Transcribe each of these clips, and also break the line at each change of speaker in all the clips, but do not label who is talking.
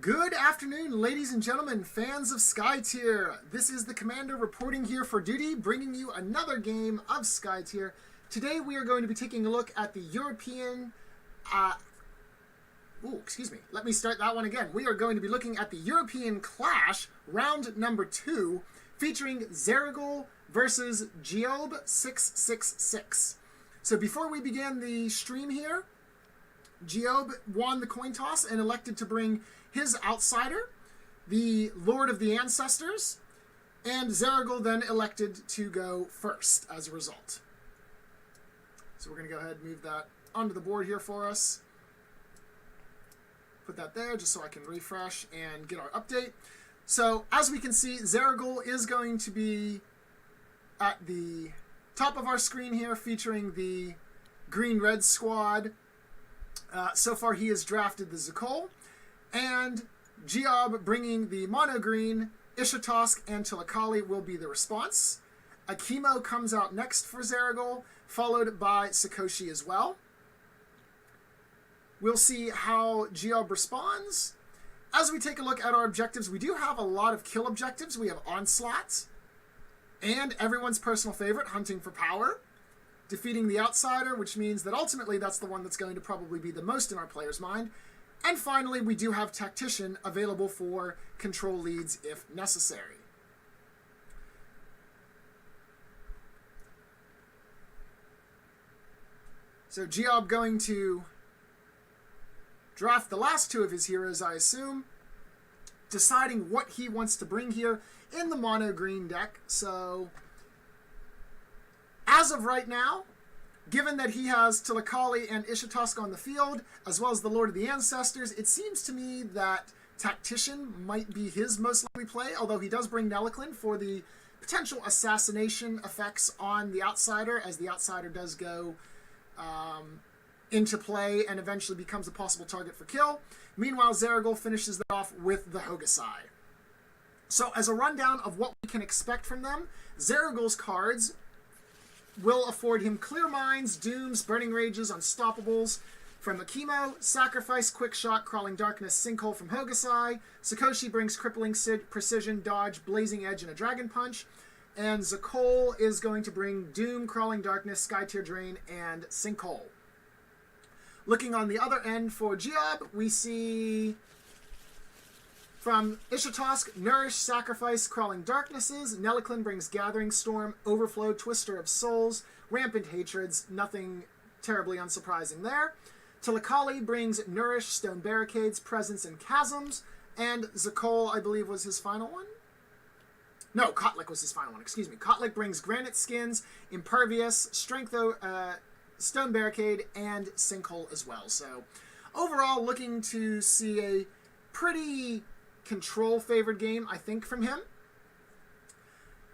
Good afternoon, ladies and gentlemen, fans of Skytear. This is the Commander reporting here for duty, bringing you another game of Skytear. Today we are going to be taking a look at the European... Let me start that one again. We are going to be looking at the European Clash, round number 2, featuring Zaraghul versus Giobbe666. So before we began the stream here, Giobbe won the coin toss and elected to bring his outsider, the Lord of the Ancestors, and Zaraghul then elected to go first as a result. So we're going to go ahead and move that onto the board here for us. Put that there just so I can refresh and get our update. So as we can see, Zaraghul is going to be at the top of our screen here featuring the green-red squad. So far he has drafted the Zaraghul, and Giobbe bringing the mono-green. Ishatosk and Tilakali will be the response. Akimo comes out next for Zaraghul, followed by Sakoshi as well. We'll see how Giobbe responds. As we take a look at our objectives, we do have a lot of kill objectives. We have Onslaught, and everyone's personal favorite, Hunting for Power. Defeating the outsider, which means that ultimately that's the one that's going to probably be the most in our player's mind. And finally, we do have Tactician available for control leads if necessary. So Giobbe going to draft the last two of his heroes, I assume, deciding what he wants to bring here in the mono-green deck. So as of right now, given that he has Tilakali and Ishatosk on the field, as well as the Lord of the Ancestors, it seems to me that Tactician might be his most likely play, although he does bring Nelliklin for the potential assassination effects on the outsider, as the outsider does go into play and eventually becomes a possible target for kill. Meanwhile, Zaraghul finishes that off with the Hokusai. So as a rundown of what we can expect from them, Zaraghul's cards will afford him Clear Minds, Dooms, Burning Rages, Unstoppables from Akimo, Sacrifice, Quick Shot, Crawling Darkness, Sinkhole from Hokusai. Sakoshi brings Crippling Precision, Dodge, Blazing Edge, and a Dragon Punch. And Zaraghul is going to bring Doom, Crawling Darkness, Skytear Drain, and Sinkhole. Looking on the other end for Giobbe, we see from Ishatosk, Nourish, Sacrifice, Crawling Darknesses. Nelliklin brings Gathering Storm, Overflow, Twister of Souls, Rampant Hatreds, nothing terribly unsurprising there. Tilakali brings Nourish, Stone Barricades, Presence, and Chasms. And Zaraghul, I believe, was his final one? No, Kotlik was his final one, excuse me. Kotlik brings Granite Skins, Impervious, Strength, Stone Barricade, and Sinkhole as well. So overall, looking to see a pretty control-favored game, I think, from him.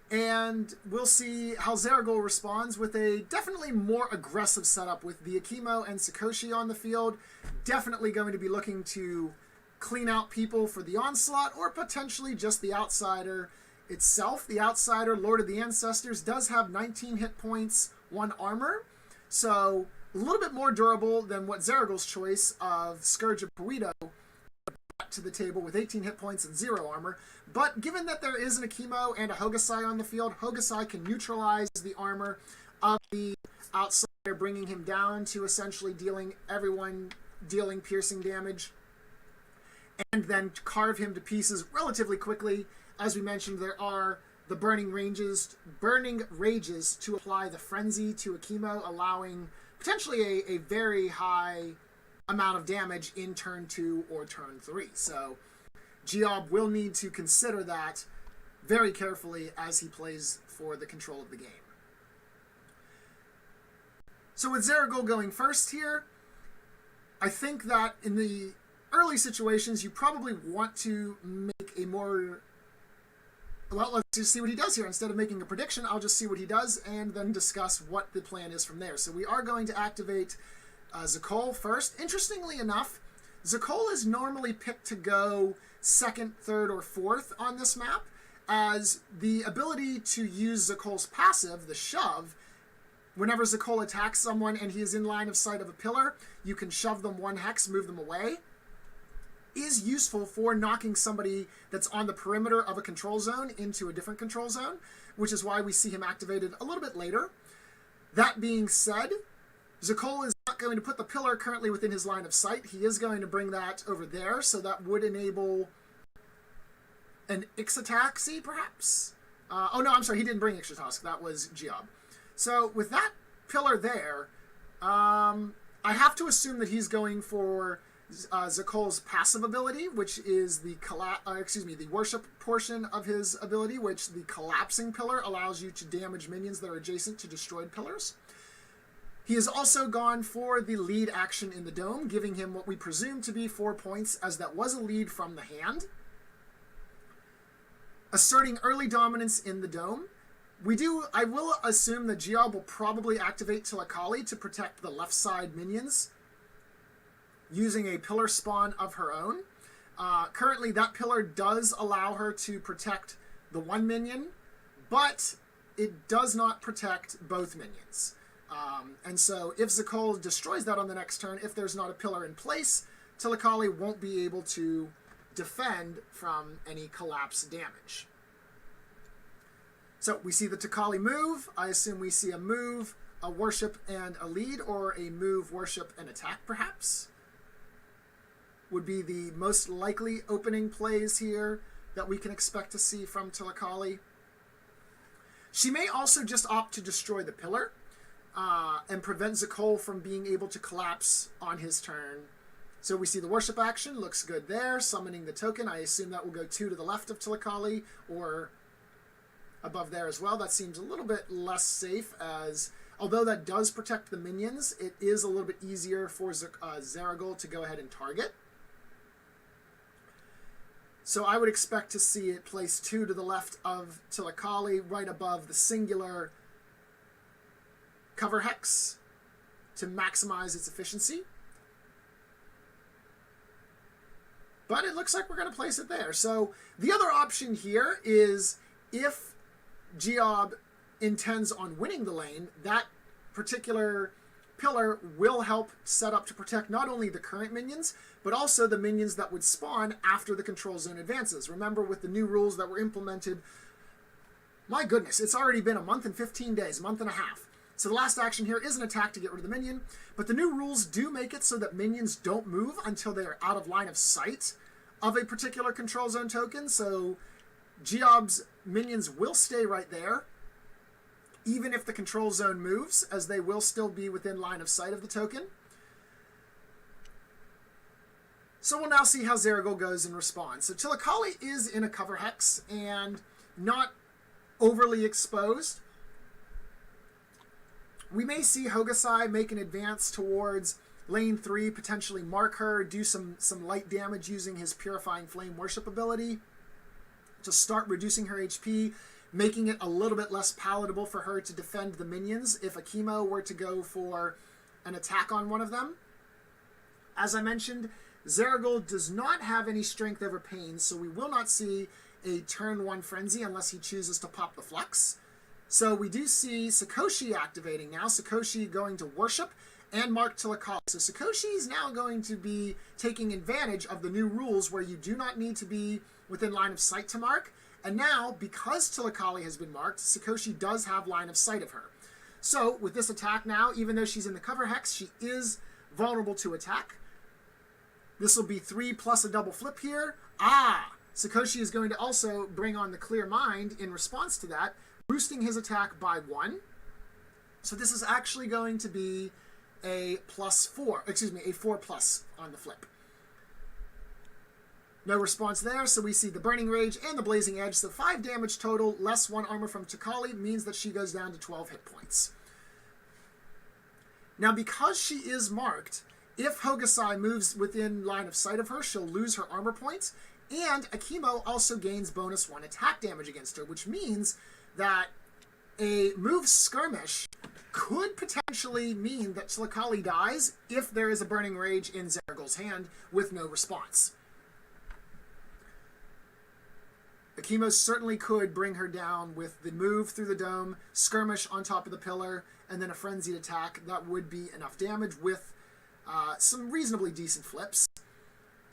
And we'll see how Zaraghul responds with a definitely more aggressive setup with the Akimo and Sakoshi on the field. Definitely going to be looking to clean out people for the Onslaught, or potentially just the outsider itself. The outsider, Lord of the Ancestors, does have 19 hit points, 1 armor. So a little bit more durable than what Zaraghul's choice of Scourge of Puido to the table with 18 hit points and 0 armor. But given that there is an Akimo and a Hokusai on the field, Hokusai can neutralize the armor of the outsider, bringing him down to essentially everyone dealing piercing damage, and then carve him to pieces relatively quickly. As we mentioned, there are the Burning Rages to apply the Frenzy to Akimo, allowing potentially a very high amount of damage in turn 2 or turn 3. So Giobbe will need to consider that very carefully as he plays for the control of the game. So with Zaraghul going first here, I think that in the early situations you probably want to make a more... Well, let's just see what he does here. Instead of making a prediction, I'll just see what he does and then discuss what the plan is from there. So we are going to activate Zaraghul first. Interestingly enough, Zaraghul is normally picked to go 2nd, 3rd, or 4th on this map, as the ability to use Zaraghul's passive, the Shove, whenever Zaraghul attacks someone and he is in line of sight of a pillar, you can shove them 1 hex, move them away. is useful for knocking somebody that's on the perimeter of a control zone into a different control zone, which is why we see him activated a little bit later. That being said, Zaraghul is not going to put the pillar currently within his line of sight. He is going to bring that over there, so that would enable an Ixataxi, perhaps? Oh, no, I'm sorry, he didn't bring Ixatask. That was Giobbe. So with that pillar there, I have to assume that he's going for Zaraghul's passive ability, which is the worship portion of his ability, which the collapsing pillar allows you to damage minions that are adjacent to destroyed pillars. He has also gone for the lead action in the dome, giving him what we presume to be 4 points, as that was a lead from the hand. Asserting early dominance in the dome. I will assume that Giobbe will probably activate Tilakali to protect the left side minions, using a pillar spawn of her own. Currently, that pillar does allow her to protect the one minion, but it does not protect both minions. And so if Zaraghul destroys that on the next turn, if there's not a pillar in place, Tilakali won't be able to defend from any collapse damage. So we see the Tilakali move. I assume we see a move, a worship, and a lead, or a move, worship, and attack, perhaps. Would be the most likely opening plays here that we can expect to see from Tilakali. She may also just opt to destroy the pillar and prevent Zaraghul from being able to collapse on his turn. So we see the worship action, looks good there, summoning the token. I assume that will go 2 to the left of Tilakali, or above there as well. That seems a little bit less safe, as although that does protect the minions, it is a little bit easier for Zaraghul to go ahead and target. So I would expect to see it place 2 to the left of Tilakali, right above the singular cover hex, to maximize its efficiency. But it looks like we're going to place it there. So the other option here is, if Giobbe intends on winning the lane, that particular pillar will help set up to protect not only the current minions, but also the minions that would spawn after the control zone advances. Remember, with the new rules that were implemented, my goodness, it's already been a month and 15 days, a month and a half. So the last action here is an attack to get rid of the minion, but the new rules do make it so that minions don't move until they are out of line of sight of a particular control zone token. So Giobbe's minions will stay right there, even if the control zone moves, as they will still be within line of sight of the token. So we'll now see how Zaraghul goes in response. So Tilakali is in a cover hex and not overly exposed. We may see Hokusai make an advance towards lane 3, potentially mark her, do some light damage using his Purifying Flame Worship ability to start reducing her HP, making it a little bit less palatable for her to defend the minions if a chemo were to go for an attack on one of them. As I mentioned, Zaraghul does not have any strength over pain, so we will not see a turn 1 frenzy unless he chooses to pop the flux. So we do see Sakoshi activating now. Sakoshi going to worship and mark Tilakali. So Sakoshi is now going to be taking advantage of the new rules where you do not need to be within line of sight to mark. And now, because Tilakali has been marked, Sakoshi does have line of sight of her. So with this attack now, even though she's in the cover hex, she is vulnerable to attack. This will be 3 plus a double flip here. Sakoshi is going to also bring on the Clear Mind in response to that, boosting his attack by 1. So this is actually going to be a 4 plus on the flip. No response there, so we see the Burning Rage and the Blazing Edge. So 5 damage total, less 1 armor from Tilakali, means that she goes down to 12 hit points. Now, because she is marked, if Hokusai moves within line of sight of her, she'll lose her armor points, and Akimo also gains bonus 1 attack damage against her, which means that a move skirmish could potentially mean that Tilakali dies if there is a Burning Rage in Zaraghul's hand with no response. Akimo certainly could bring her down with the move through the dome, skirmish on top of the pillar, and then a frenzied attack. That would be enough damage with some reasonably decent flips.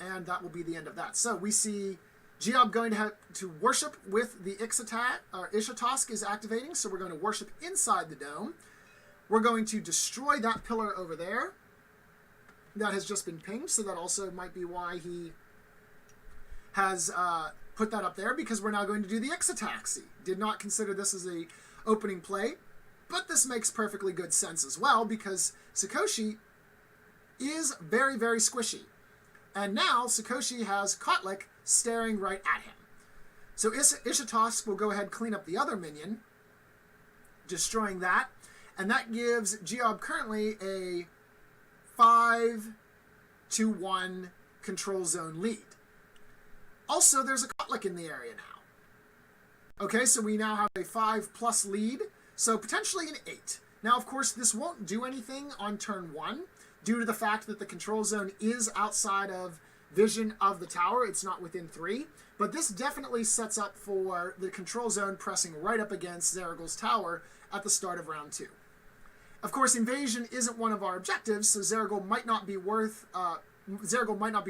and that will be the end of that. So we see Giobbe going to have to worship with the Ishatosk is activating, so we're going to worship inside the dome. We're going to destroy that pillar over there. That has just been pinged, so that also might be why he has put that up there, because we're now going to do the Ixataxi. Did not consider this as a opening play, but this makes perfectly good sense as well, because Sakoshi is very, very squishy. And now Sakoshi has Kotlik staring right at him. So Ishatosk will go ahead and clean up the other minion, destroying that, and that gives Giobbe currently a 5-1 control zone lead. Also, there's a Kotlik in the area now. Okay, so we now have a 5+ lead, so potentially an 8. Now, of course, this won't do anything on turn 1 due to the fact that the control zone is outside of vision of the tower. It's not within 3, but this definitely sets up for the control zone pressing right up against Zaraghul's tower at the start of round 2. Of course, invasion isn't one of our objectives, so Zaraghul might not be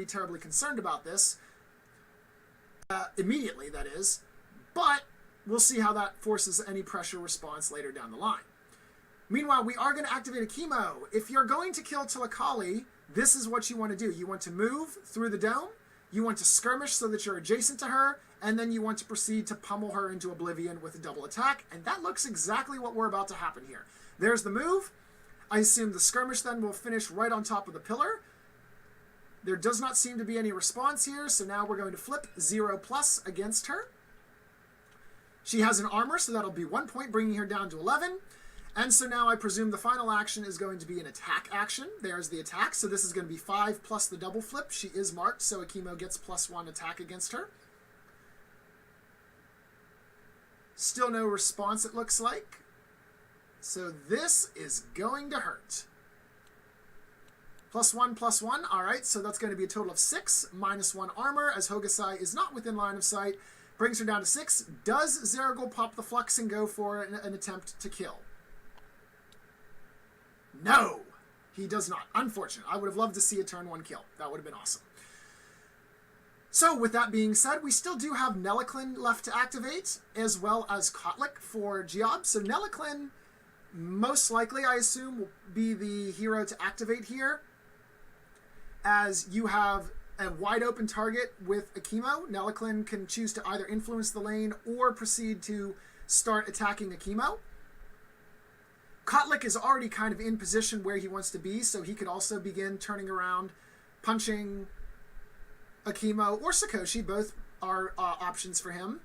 terribly concerned about this immediately, that is, but we'll see how that forces any pressure response later down the line. Meanwhile, we are going to activate a chemo. If you're going to kill Tilakali, this is what you want to do. You want to move through the dome, you want to skirmish so that you're adjacent to her, and then you want to proceed to pummel her into oblivion with a double attack, and that looks exactly what we're about to happen here. There's the move. I assume the skirmish then will finish right on top of the pillar. There does not seem to be any response here, so now we're going to flip 0+ against her. She has an armor, so that'll be 1 point, bringing her down to 11. And so now I presume the final action is going to be an attack action. There's the attack, so this is going to be 5 plus the double flip. She is marked, so Akimo gets +1 attack against her. Still no response, it looks like. So this is going to hurt. +1, all right, so that's going to be a total of 6, -1 armor, as Hokusai is not within line of sight. Brings her down to 6. Does Zaraghul pop the flux and go for an attempt to kill? No, he does not. Unfortunate. I would have loved to see a turn 1 kill. That would have been awesome. So with that being said, we still do have Nelaklin left to activate, as well as Kotlik for Giobbe. So Nelaklin, most likely, I assume, will be the hero to activate here, as you have a wide open target with Akimo. Nelaklin can choose to either influence the lane or proceed to start attacking Akimo. Kotlik is already kind of in position where he wants to be, so he could also begin turning around, punching Akimo or Sakoshi. Both are options for him.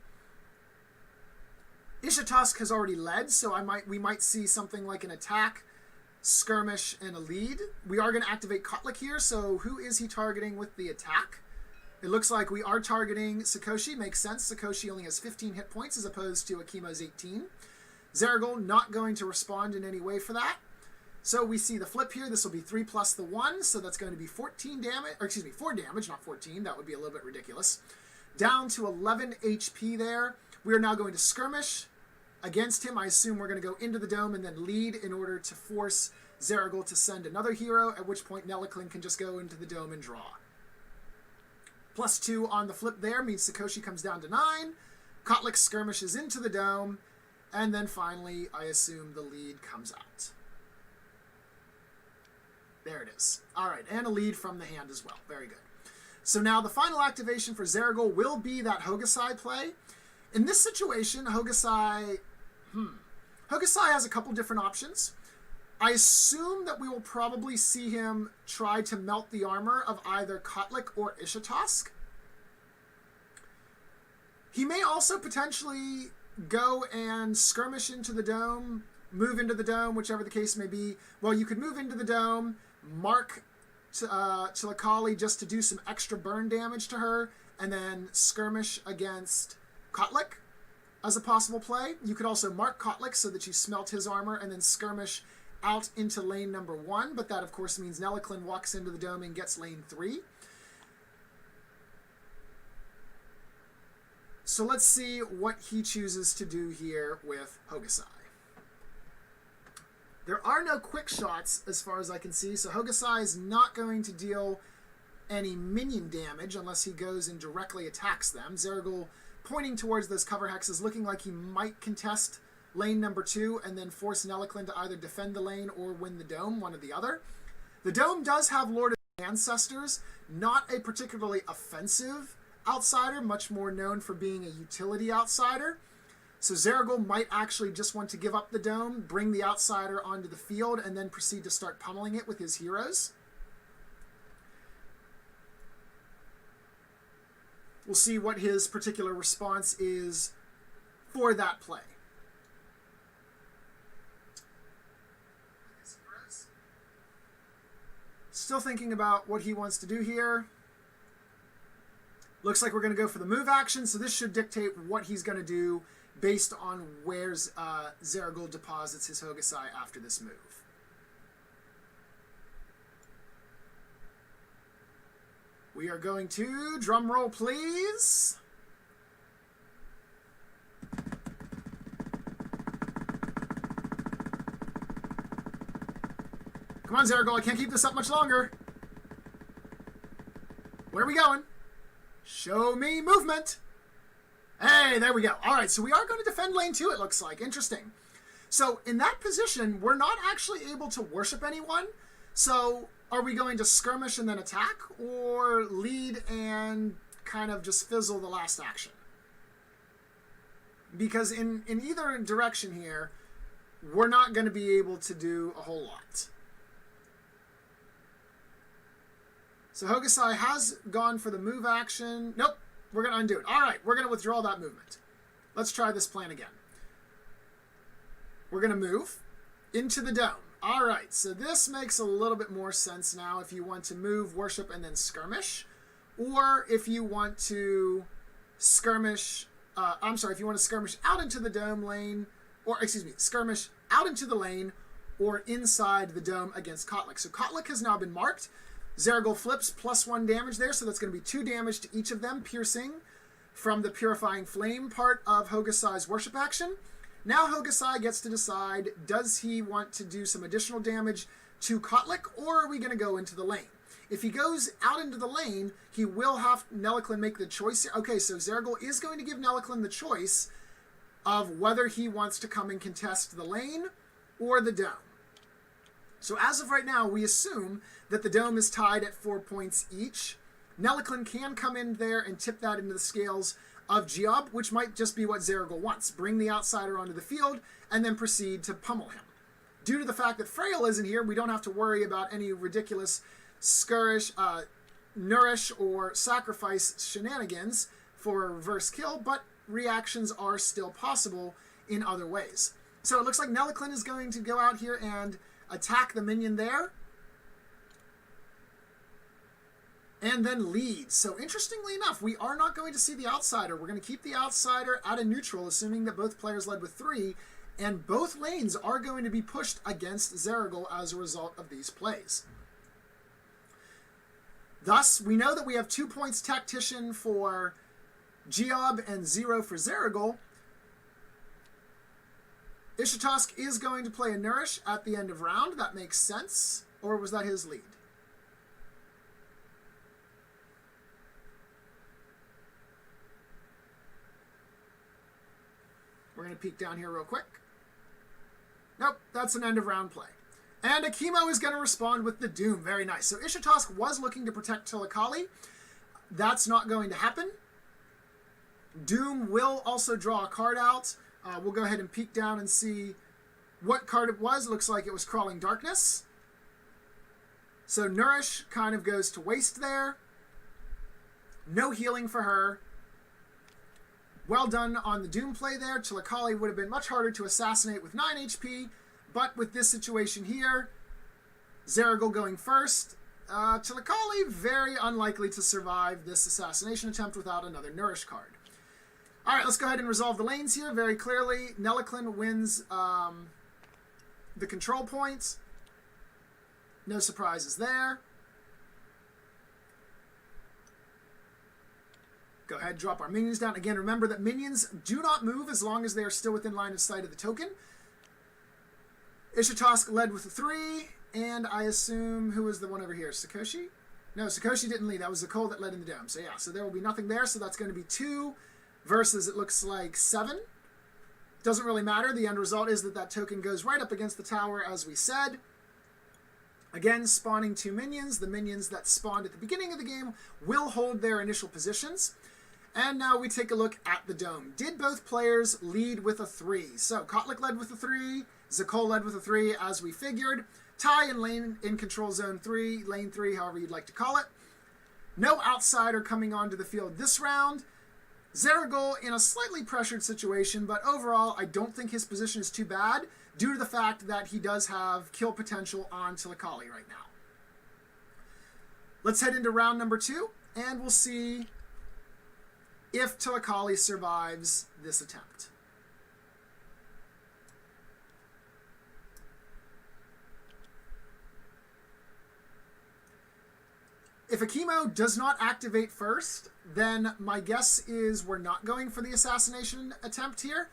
Ishatosk has already led, so we might see something like an attack, skirmish, and a lead. We are going to activate Kotlik here, so who is he targeting with the attack? It looks like we are targeting Sakoshi. Makes sense. Sakoshi only has 15 hit points as opposed to Akimo's 18. Zaraghul not going to respond in any way for that. So we see the flip here. This will be 3 plus the 1, so that's going to be 14 damage, or excuse me, 4 damage, not 14. That would be a little bit ridiculous. Down to 11 HP there. We are now going to skirmish against him. I assume we're going to go into the dome and then lead in order to force Zaraghul to send another hero, at which point Nelaklin can just go into the dome and draw. +2 on the flip there means Sakoshi comes down to 9. Kotlik skirmishes into the dome, and then finally, I assume the lead comes out. There it is. All right, and a lead from the hand as well. Very good. So now the final activation for Zaraghul will be that Hokusai play. In this situation, Hokusai has a couple different options. I assume that we will probably see him try to melt the armor of either Kotlik or Ishatosk. He may also potentially go and skirmish into the dome, move into the dome, whichever the case may be. Well, you could move into the dome, mark Tilakali just to do some extra burn damage to her, and then skirmish against Kotlik as a possible play. You could also mark Kotlik so that you smelt his armor and then skirmish out into lane number 1, but that of course means Nelaklin walks into the dome and gets lane 3. So let's see what he chooses to do here with Hokusai. There are no quick shots as far as I can see, so Hokusai is not going to deal any minion damage unless he goes and directly attacks them. Zaraghul pointing towards those cover hexes, looking like he might contest lane number 2 and then force Nelliclin to either defend the lane or win the dome, one or the other. The dome does have Lord of Ancestors, not a particularly offensive outsider, much more known for being a utility outsider. So Zaraghul might actually just want to give up the dome, bring the outsider onto the field, and then proceed to start pummeling it with his heroes. We'll see what his particular response is for that play. Still thinking about what he wants to do here. Looks like we're going to go for the move action, so this should dictate what he's going to do based on where Zaraghul deposits his Hokusai after this move. We are going to, drum roll please. Come on, Zaraghul, I can't keep this up much longer. Where are we going? Show me movement. Hey, there we go. All right, so we are going to defend lane 2, it looks like. Interesting. So in that position, we're not actually able to worship anyone. So are we going to skirmish and then attack, or lead and kind of just fizzle the last action? Because in either direction here, we're not going to be able to do a whole lot. So Hokusai has gone for the move action. Nope, we're going to undo it. All right, we're going to withdraw that movement. Let's try this plan again. We're going to move into the dome. All right, so this makes a little bit more sense now if you want to move, worship, and then skirmish. Or if you want to skirmish, if you want to skirmish out into the dome lane, or excuse me, skirmish out into the lane or inside the dome against Kotlik. So Kotlik has now been marked. Zaraghul flips +1 damage there, so that's going to be 2 damage to each of them, piercing from the Purifying Flame part of Hokusai's worship action. Now Hokusai gets to decide, does he want to do some additional damage to Kotlik, or are we going to go into the lane? If he goes out into the lane, he will have Nelliclin make the choice here. Okay, so Zaraghul is going to give Nelliclin the choice of whether he wants to come and contest the lane or the dome. So as of right now, we assume that the dome is tied at 4 points each. Nelliclin can come in there and tip that into the scales of Giobbe, which might just be what Zaraghul wants. Bring the outsider onto the field and then proceed to pummel him. Due to the fact that Frail isn't here, we don't have to worry about any ridiculous nourish or sacrifice shenanigans for a reverse kill, but reactions are still possible in other ways. So it looks like Nelliclin is going to go out here and attack the minion there, and then lead. So interestingly enough, we are not going to see the outsider. We're going to keep the outsider at a neutral, assuming that both players led with 3, and both lanes are going to be pushed against Zaraghul as a result of these plays. Thus, we know that we have 2 points Tactician for Giobbe and 0 for Zaraghul. Ishitosk is going to play a Nourish at the end of round. That makes sense. Or was that his lead? We're going to peek down here real quick. Nope, that's an end of round play. And Akimo is going to respond with the Doom. Very nice. So Ishitosk was looking to protect Tilakali. That's not going to happen. Doom will also draw a card out. We'll go ahead and peek down and see what card it was. It looks like it was Crawling Darkness. So Nourish kind of goes to waste there. No healing for her. Well done on the Doom play there. Tilakali would have been much harder to assassinate with 9 HP, but with this situation here, Zaraghul going first, Tilakali very unlikely to survive this assassination attempt without another Nourish card. All right, let's go ahead and resolve the lanes here very clearly. Nelliclin wins the control points. No surprises there. Go ahead, drop our minions down. Again, remember that minions do not move as long as they are still within line of sight of the token. Ishitosk led with a 3, and I assume, who was the one over here? Sakoshi? No, Sakoshi didn't lead. That was Zaraghul that led in the dome. So yeah, so there will be nothing there. So that's going to be 2 versus, it looks like, 7. Doesn't really matter. The end result is that that token goes right up against the tower, as we said. Again, spawning 2 minions. The minions that spawned at the beginning of the game will hold their initial positions. And now we take a look at the dome. Did both players lead with a 3? So Kotlik led with a 3. Zaraghul led with a 3, as we figured. Ty in lane in control zone 3, lane 3, however you'd like to call it. No outsider coming onto the field this round. Zaraghul in a slightly pressured situation, but overall I don't think his position is too bad due to the fact that he does have kill potential on Tilakali right now. Let's head into round number 2, and we'll see if Tilakali survives this attempt. If Akimo does not activate first, then my guess is we're not going for the assassination attempt here,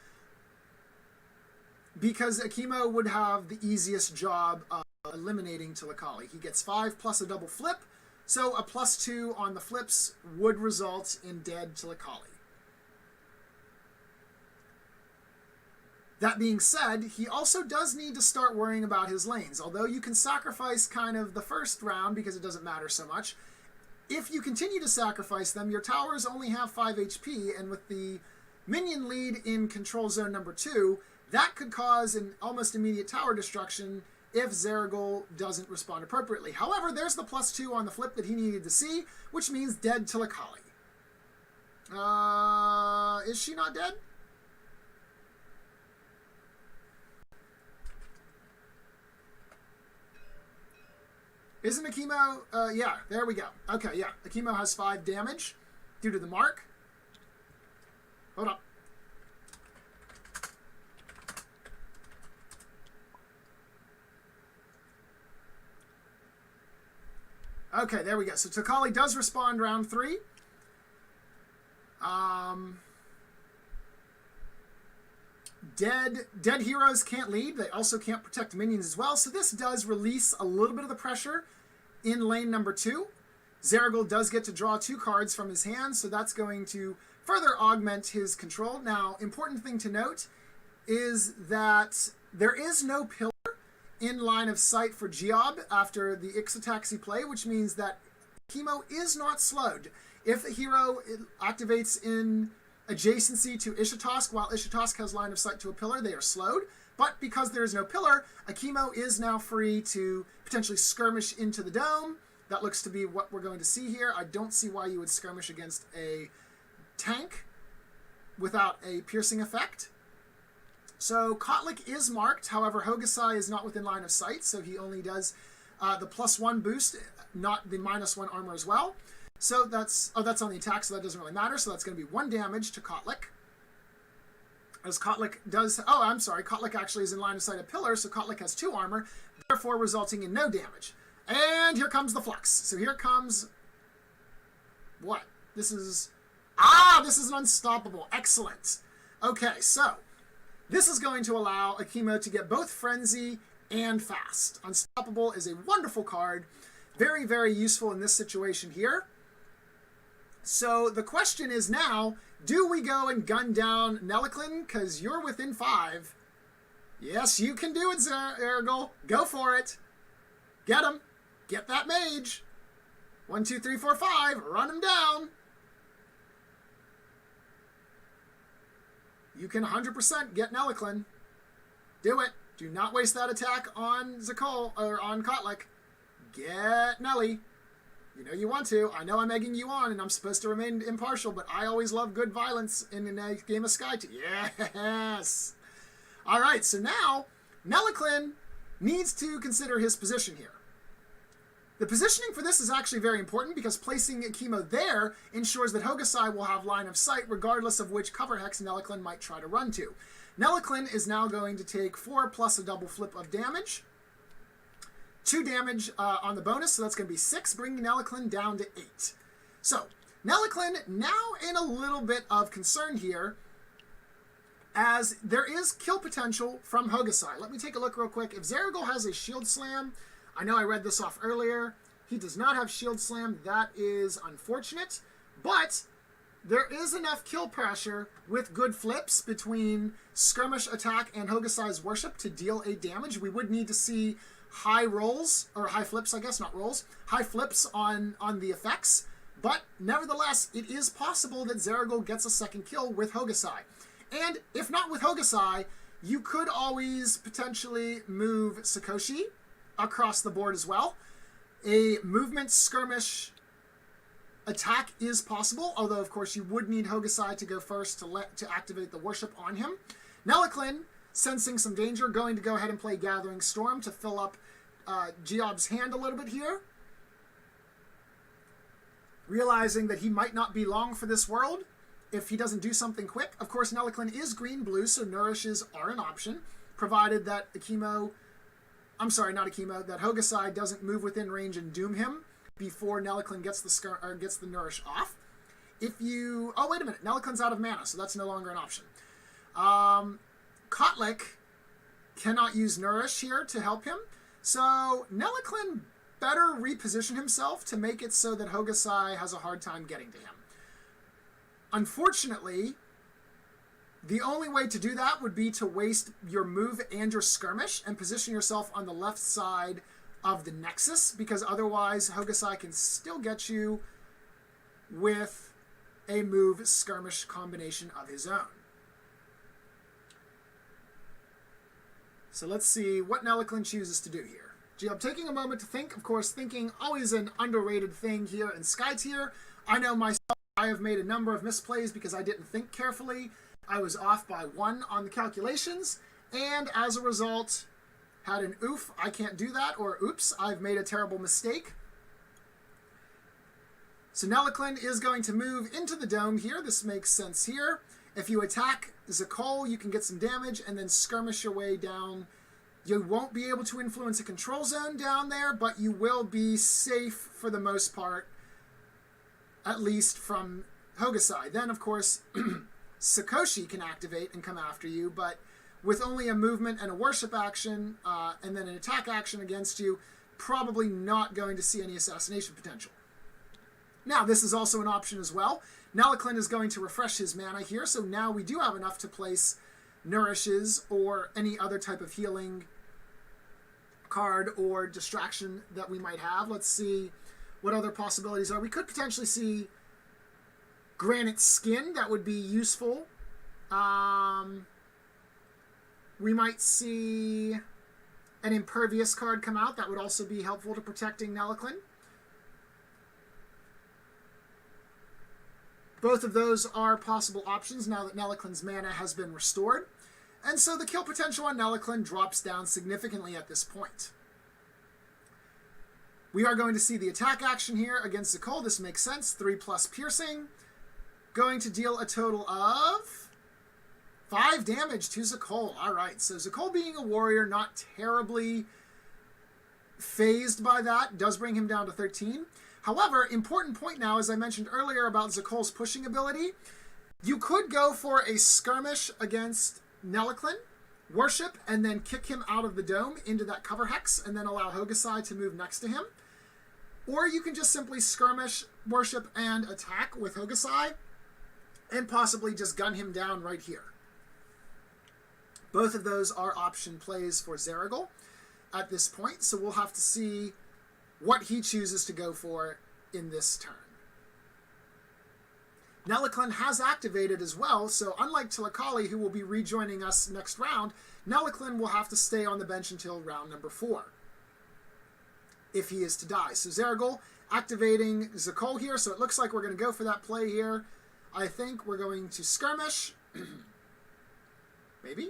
because Akimo would have the easiest job of eliminating Tilakali. He gets 5 plus a double flip, so a +2 on the flips would result in dead Tilakali. That being said, he also does need to start worrying about his lanes. Although you can sacrifice kind of the first round because it doesn't matter so much, if you continue to sacrifice them, your towers only have 5 HP, and with the minion lead in control zone number 2, that could cause an almost immediate tower destruction if Zaraghul doesn't respond appropriately. However, there's the +2 on the flip that he needed to see, which means dead Tilakali. Is she not dead? Isn't Akimo? Yeah, there we go. Okay, yeah. Akimo has 5 damage due to the mark. Hold up. Okay, there we go. So Tilakali does respond round 3. Dead heroes can't lead. They also can't protect minions as well. So this does release a little bit of the pressure in lane number 2. Zaraghul does get to draw 2 cards from his hand, so that's going to further augment his control. Now, important thing to note is that there is no pillar in line of sight for Giobbe after the Ixotaxi play, which means that Akimo is not slowed. If a hero activates in adjacency to Ishitosk, while Ishitosk has line of sight to a pillar, they are slowed. But because there is no pillar, Akimo is now free to potentially skirmish into the dome. That looks to be what we're going to see here. I don't see why you would skirmish against a tank without a piercing effect. So Kotlik is marked. However, Hokusai is not within line of sight, so he only does the +1 boost, not the -1 armor as well. So that's on the attack, so that doesn't really matter. So that's going to be 1 damage to Kotlik. As Kotlik does... Oh, I'm sorry. Kotlik actually is in line of sight of pillar, so Kotlik has 2 armor, therefore resulting in no damage. And here comes the flux. So here comes... What? This is... this is an unstoppable. Excellent. Okay, so this is going to allow Akimo to get both Frenzy and Fast. Unstoppable is a wonderful card. Very, very useful in this situation here. So the question is now, do we go and gun down Neliklin? Because you're within 5. Yes, you can do it, Zaraghul. Go for it. Get him. Get that mage. 1, 2, 3, 4, 5. Run him down. You can 100% get Neliklin. Do it. Do not waste that attack on Zaraghul or on Kotlik. Get Nelly. You know you want to. I know I'm egging you on, and I'm supposed to remain impartial, but I always love good violence in a game of Skytear. Yes! Alright, so now, Neliklin needs to consider his position here. The positioning for this is actually very important, because placing Akimo there ensures that Hokusai will have line of sight, regardless of which cover hex Neliklin might try to run to. Neliklin is now going to take 4 plus a double flip of damage. 2 damage on the bonus, so that's going to be 6, bringing Neliklin down to 8. So, Neliklin now in a little bit of concern here, as there is kill potential from Hokusai. Let me take a look real quick. If Zaraghul has a shield slam, I know I read this off earlier, He does not have Shield Slam. That is unfortunate. But there is enough kill pressure with good flips between Skirmish, Attack, and Hokusai's Worship to deal 8 damage. We would need to see high rolls, or high flips, I guess, not rolls, high flips on the effects. But nevertheless, it is possible that Zaraghul gets a second kill with Hokusai. And if not with Hokusai, you could always potentially move Sakoshi across the board as well. A movement skirmish attack is possible, although of course you would need Hokusai to go first to activate the worship on him. Nelaklin, sensing some danger, going to go ahead and play Gathering Storm to fill up Giobbe's hand a little bit here. Realizing that he might not be long for this world if he doesn't do something quick. Of course, Nelaklin is green-blue, so Nourishes are an option, provided that that Hokusai doesn't move within range and doom him before Nelaklin gets the Nourish off. Oh, wait a minute. Nelaklin's out of mana, so that's no longer an option. Kotlik cannot use Nourish here to help him, so Nelaklin better reposition himself to make it so that Hokusai has a hard time getting to him. Unfortunately, the only way to do that would be to waste your move and your skirmish and position yourself on the left side of the Nexus, because otherwise Hokusai can still get you with a move skirmish combination of his own. So let's see what Nelaklin chooses to do here. Giobbe taking a moment to think. Of course, thinking always an underrated thing here in Skytear. I know myself, I have made a number of misplays because I didn't think carefully. I was off by 1 on the calculations, and as a result, had an oof, I can't do that, or oops, I've made a terrible mistake. So Nelaklin is going to move into the dome here. This makes sense here. If you attack Zaraghul, you can get some damage and then skirmish your way down. You won't be able to influence a control zone down there, but you will be safe for the most part, at least from Hokusai. Then, of course, Sakoshi can activate and come after you, but with only a movement and a worship action, and then an attack action against you, probably not going to see any assassination potential. Now, this is also an option as well. Nelaklin is going to refresh his mana here, so now we do have enough to place Nourishes or any other type of healing card or distraction that we might have. Let's see what other possibilities are. We could potentially see Granite Skin. That would be useful. We might see an Impervious card come out. That would also be helpful to protecting Nelaklin. Both of those are possible options now that Nelaklin's mana has been restored. And so the kill potential on Nelaklin drops down significantly at this point. We are going to see the attack action here against Zaraghul. This makes sense. 3+ piercing. Going to deal a total of 5 damage to Zaraghul. Alright, so Zaraghul being a warrior, not terribly phased by that, does bring him down to 13. However, important point now, as I mentioned earlier about Zaraghul's pushing ability, you could go for a skirmish against Nelaklin, worship, and then kick him out of the dome into that cover hex, and then allow Hokusai to move next to him. Or you can just simply skirmish, worship, and attack with Hokusai, and possibly just gun him down right here. Both of those are option plays for Zaraghul at this point, so we'll have to see what he chooses to go for in this turn. Nelaklin has activated as well, so unlike Tilakali, who will be rejoining us next round, Nelaklin will have to stay on the bench until round number 4, if he is to die. So Zaraghul activating Zaraghul here, so it looks like we're going to go for that play here. I think we're going to skirmish. Maybe?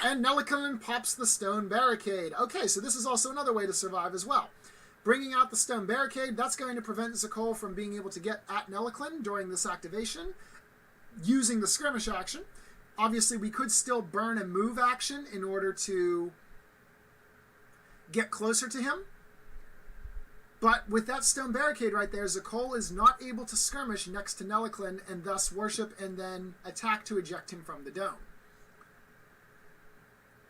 And Nelaklin pops the stone barricade. Okay, so this is also another way to survive as well. Bringing out the stone barricade, that's going to prevent Zaraghul from being able to get at Nelaklin during this activation, using the skirmish action. Obviously, we could still burn a move action in order to get closer to him. But with that stone barricade right there, Zaraghul is not able to skirmish next to Nelaklin and thus worship and then attack to eject him from the dome.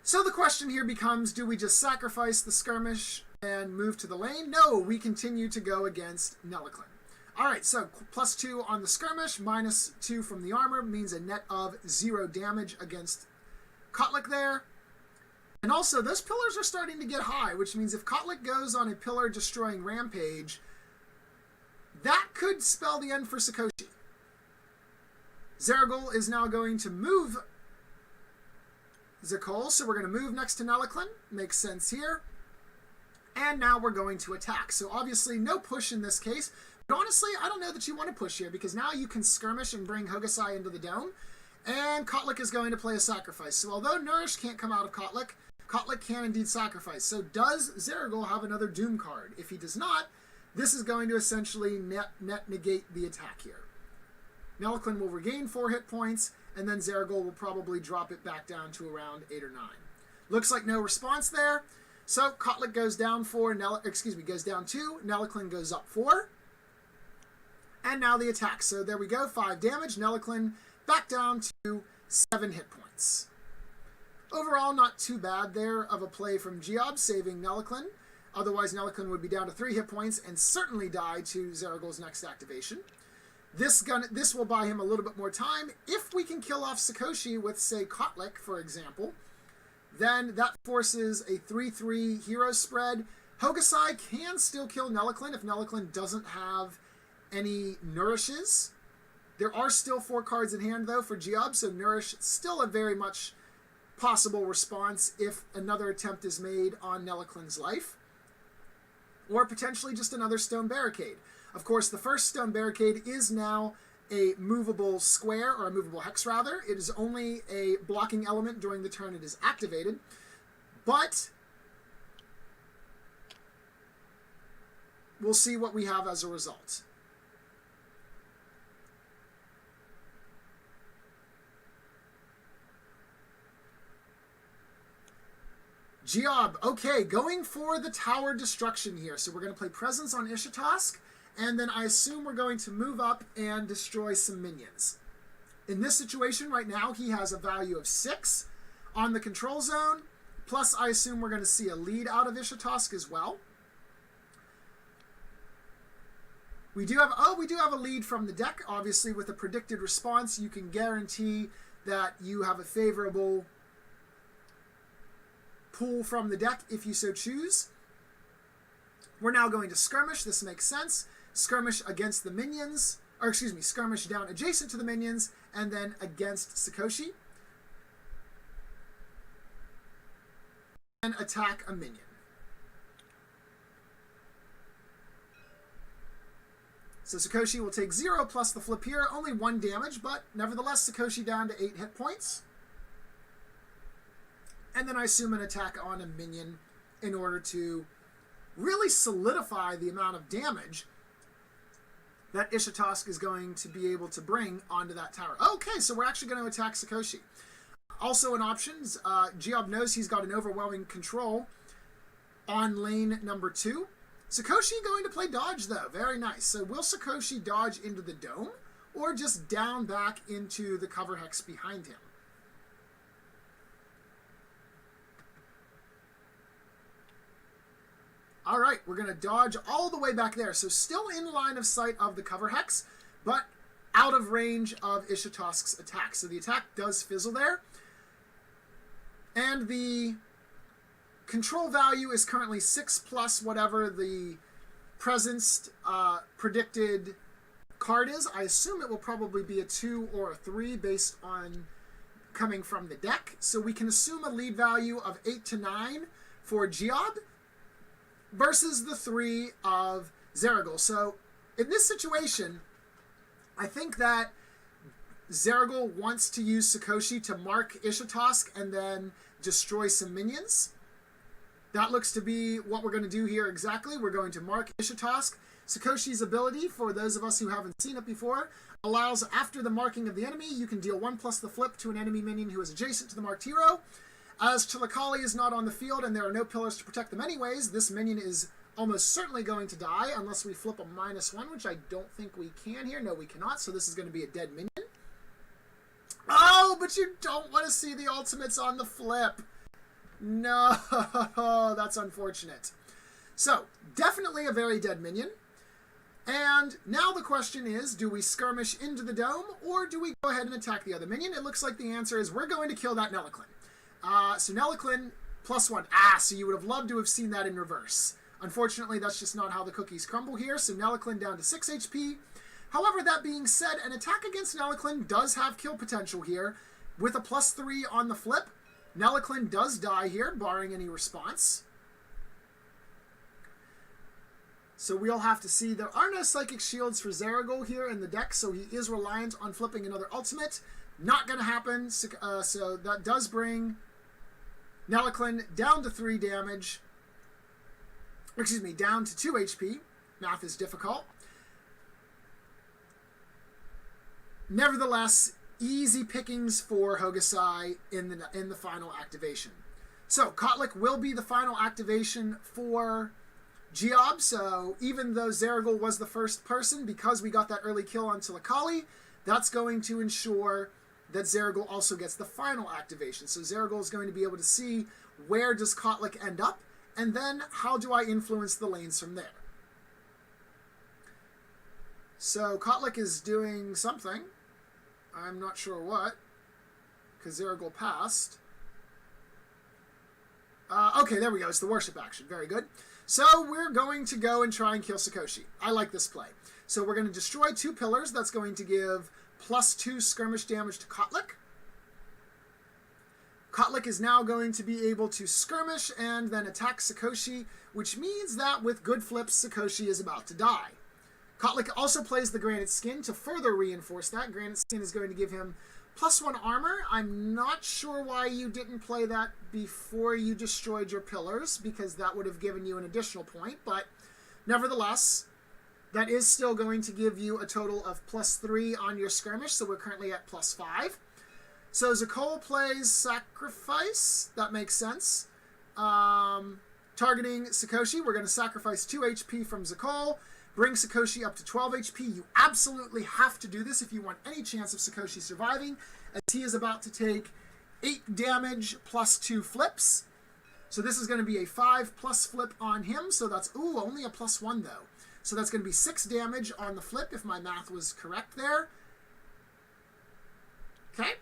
So the question here becomes, do we just sacrifice the skirmish and move to the lane? No, we continue to go against Nelliclin. Alright, so +2 on the skirmish, -2 from the armor, means a net of 0 damage against Kotlik there. And also, those pillars are starting to get high, which means if Kotlik goes on a pillar-destroying rampage, that could spell the end for Sakoshi. Zaraghul is now going to move Zakol, so we're going to move next to Nelliclin. Makes sense here. And now we're going to attack. So obviously, no push in this case. But honestly, I don't know that you want to push here, because now you can skirmish and bring Hokusai into the dome. And Kotlik is going to play a sacrifice. So although Nourish can't come out of Kotlik, Kotlik can indeed sacrifice. So does Zaraghul have another Doom card? If he does not, this is going to essentially net negate the attack here. Nelliclin will regain 4 hit points, and then Zaraghul will probably drop it back down to around 8 or 9. Looks like no response there. So Kotlik goes down 4, goes down 2, Nelliclin goes up 4. And now the attack. So there we go, 5 damage. Nelliclin back down to 7 hit points. Overall, not too bad there of a play from Giobbe, saving Nelliclin. Otherwise, Nelliclin would be down to 3 hit points and certainly die to Zaraghul's next activation. This will buy him a little bit more time. If we can kill off Sakoshi with, say, Kotlik, for example, then that forces a 3-3 hero spread. Hokusai can still kill Nelliclin if Nelliclin doesn't have any Nourishes. There are still 4 cards in hand, though, for Giobbe, so Nourish still a very much possible response if another attempt is made on Nelliclin's life. Or potentially just another Stone Barricade. Of course, the first Stone Barricade is now a movable square, or a movable hex, rather. It is only a blocking element during the turn it is activated. But we'll see what we have as a result. Giobbe, okay, going for the tower destruction here. So we're going to play Presence on Ishitask, and then I assume we're going to move up and destroy some minions. In this situation right now, he has a value of 6 on the control zone, plus I assume we're going to see a lead out of Ishitask as well. We do have a lead from the deck. Obviously, with a predicted response, you can guarantee that you have a favorable pull from the deck if you so choose. We're now going to skirmish. This makes sense. Skirmish against the minions, or excuse me, skirmish down adjacent to the minions, and then against Sakoshi. And attack a minion. So Sakoshi will take 0 plus the flip here, only 1 damage, but nevertheless Sakoshi down to 8 hit points. And then I assume an attack on a minion in order to really solidify the amount of damage that Ishitask is going to be able to bring onto that tower. Okay, so we're actually going to attack Sakoshi. Also in options, Giobbe knows he's got an overwhelming control on lane number 2. Sakoshi going to play dodge, though. Very nice. So will Sakoshi dodge into the dome, or just down back into the cover hex behind him? All right, we're going to dodge all the way back there. So still in line of sight of the cover hex, but out of range of Ishitask's attack. So the attack does fizzle there. And the control value is currently 6 plus whatever the presence predicted card is. I assume it will probably be a 2 or a 3 based on coming from the deck. So we can assume a lead value of 8 to 9 for Giobbe versus the 3 of Zaraghul. So in this situation, I think that Zaraghul wants to use Sakoshi to mark Ishitask and then destroy some minions. That looks to be what we're going to do here exactly. We're going to mark Ishitask. Sakoshi's ability, for those of us who haven't seen it before, allows after the marking of the enemy, you can deal 1 plus the flip to an enemy minion who is adjacent to the marked hero. As Chilakali is not on the field and there are no pillars to protect them anyways, this minion is almost certainly going to die unless we flip a -1, which I don't think we can here. No, we cannot, so this is going to be a dead minion. Oh, but you don't want to see the ultimates on the flip. No, that's unfortunate. So, definitely a very dead minion. And now the question is, do we skirmish into the dome, or do we go ahead and attack the other minion? It looks like the answer is we're going to kill that Nelliclin. So Nelliclin, +1. So you would have loved to have seen that in reverse. Unfortunately, that's just not how the cookies crumble here, so Nelliclin down to 6 HP. However, that being said, an attack against Nelliclin does have kill potential here. With a +3 on the flip, Nelliclin does die here, barring any response. So we'll have to see. There are no Psychic Shields for Zaraghul here in the deck, so he is reliant on flipping another ultimate. Not going to happen, so that does bring Nelliclin down to 3 damage. Excuse me, down to 2 HP. Math is difficult. Nevertheless, easy pickings for Hokusai in the final activation. So Kotlik will be the final activation for Giobbe, so even though Zaraghul was the first person, because we got that early kill on Tilakali, that's going to ensure that Zaraghul also gets the final activation. So Zaraghul is going to be able to see where does Kotlik end up, and then how do I influence the lanes from there. So Kotlik is doing something. I'm not sure what, because Zaraghul passed. Okay, there we go. It's the worship action. Very good. So we're going to go and try and kill Sakoshi. I like this play. So we're going to destroy 2 pillars. That's going to give +2 skirmish damage to Kotlik. Kotlik is now going to be able to skirmish and then attack Sakoshi, which means that with good flips, Sakoshi is about to die. Kotlik also plays the Granite Skin to further reinforce that. Granite Skin is going to give him +1 armor. I'm not sure why you didn't play that before you destroyed your pillars, because that would have given you an additional point, but nevertheless, that is still going to give you a total of +3 on your skirmish, so we're currently at +5. So Zaraghul plays Sacrifice. That makes sense. Targeting Sakoshi, we're going to sacrifice 2 HP from Zaraghul, bring Sakoshi up to 12 HP. You absolutely have to do this if you want any chance of Sakoshi surviving, as he is about to take 8 damage +2 flips. So this is going to be a 5+ flip on him. So that's, only a +1 though. So that's going to be 6 damage on the flip, if my math was correct there. Okay.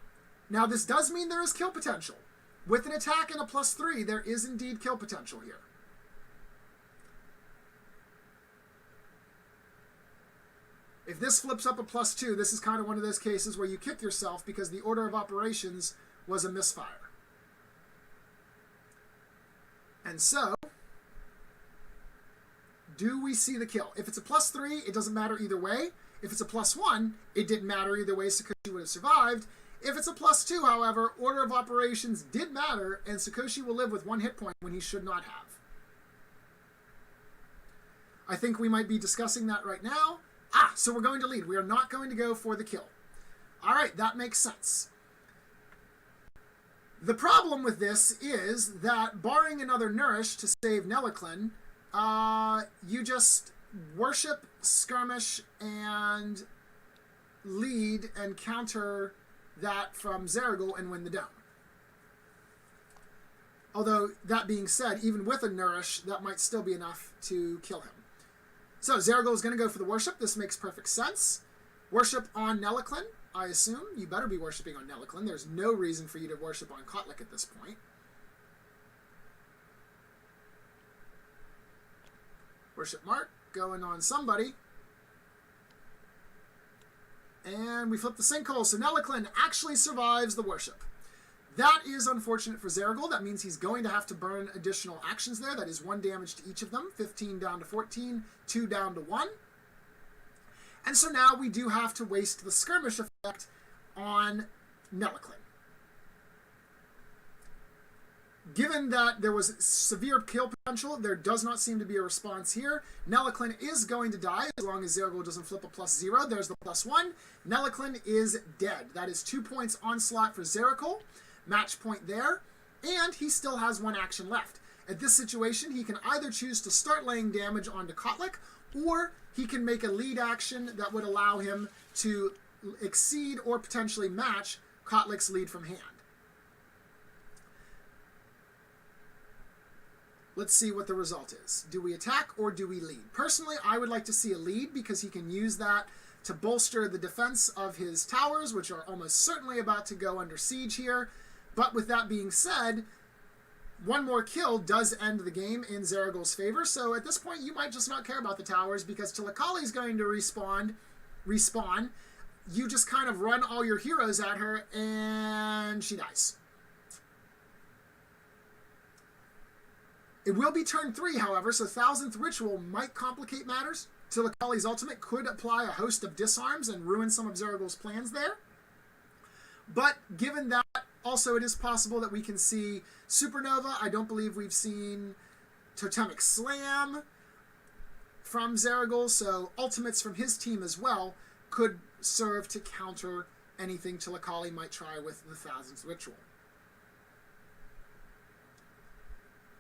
Now this does mean there is kill potential. With an attack and a +3, there is indeed kill potential here. If this flips up a +2, this is kind of one of those cases where you kick yourself because the order of operations was a misfire. And so, do we see the kill? If it's a +3, it doesn't matter either way. If it's a +1, it didn't matter either way. Sakoshi would have survived. If it's a +2, however, order of operations did matter, and Sakoshi will live with 1 hit point when he should not have. I think we might be discussing that right now. So we're going to lead. We are not going to go for the kill. All right, that makes sense. The problem with this is that, barring another Nourish to save Nelliclin, you just worship, skirmish, and lead and counter that from Zaraghul and win the dome. Although, that being said, even with a Nourish, that might still be enough to kill him. So Zaraghul is going to go for the worship. This makes perfect sense. Worship on Nelliclin, I assume. You better be worshipping on Nelliclin. There's no reason for you to worship on Kotlik at this point. Worship mark going on somebody. And we flip the sinkhole. So Nelliclin actually survives the worship. That is unfortunate for Zaraghul. That means he's going to have to burn additional actions there. That is 1 damage to each of them. 15 down to 14, 2 down to 1. And so now we do have to waste the skirmish effect on Nelliclin. Given that there was severe kill potential, there does not seem to be a response here. Nelliclin is going to die as long as Zaraghul doesn't flip a +0. There's the +1. Nelliclin is dead. That is 2 points onslaught for Zaraghul. Match point there. And he still has 1 action left. At this situation, he can either choose to start laying damage onto Kotlik, or he can make a lead action that would allow him to exceed or potentially match Kotlik's lead from hand. Let's see what the result is. Do we attack or do we lead? Personally, I would like to see a lead because he can use that to bolster the defense of his towers, which are almost certainly about to go under siege here. But with that being said, one more kill does end the game in Zaraghul's favor. So at this point, you might just not care about the towers because Tilakali is going to respawn. You just kind of run all your heroes at her and she dies. It will be turn 3, however, so 1000th Ritual might complicate matters. Tilakali's ultimate could apply a host of disarms and ruin some of Zaraghul's plans there. But given that, also it is possible that we can see Supernova. I don't believe we've seen Totemic Slam from Zaraghul, so ultimates from his team as well could serve to counter anything Tilakali might try with the 1000th Ritual.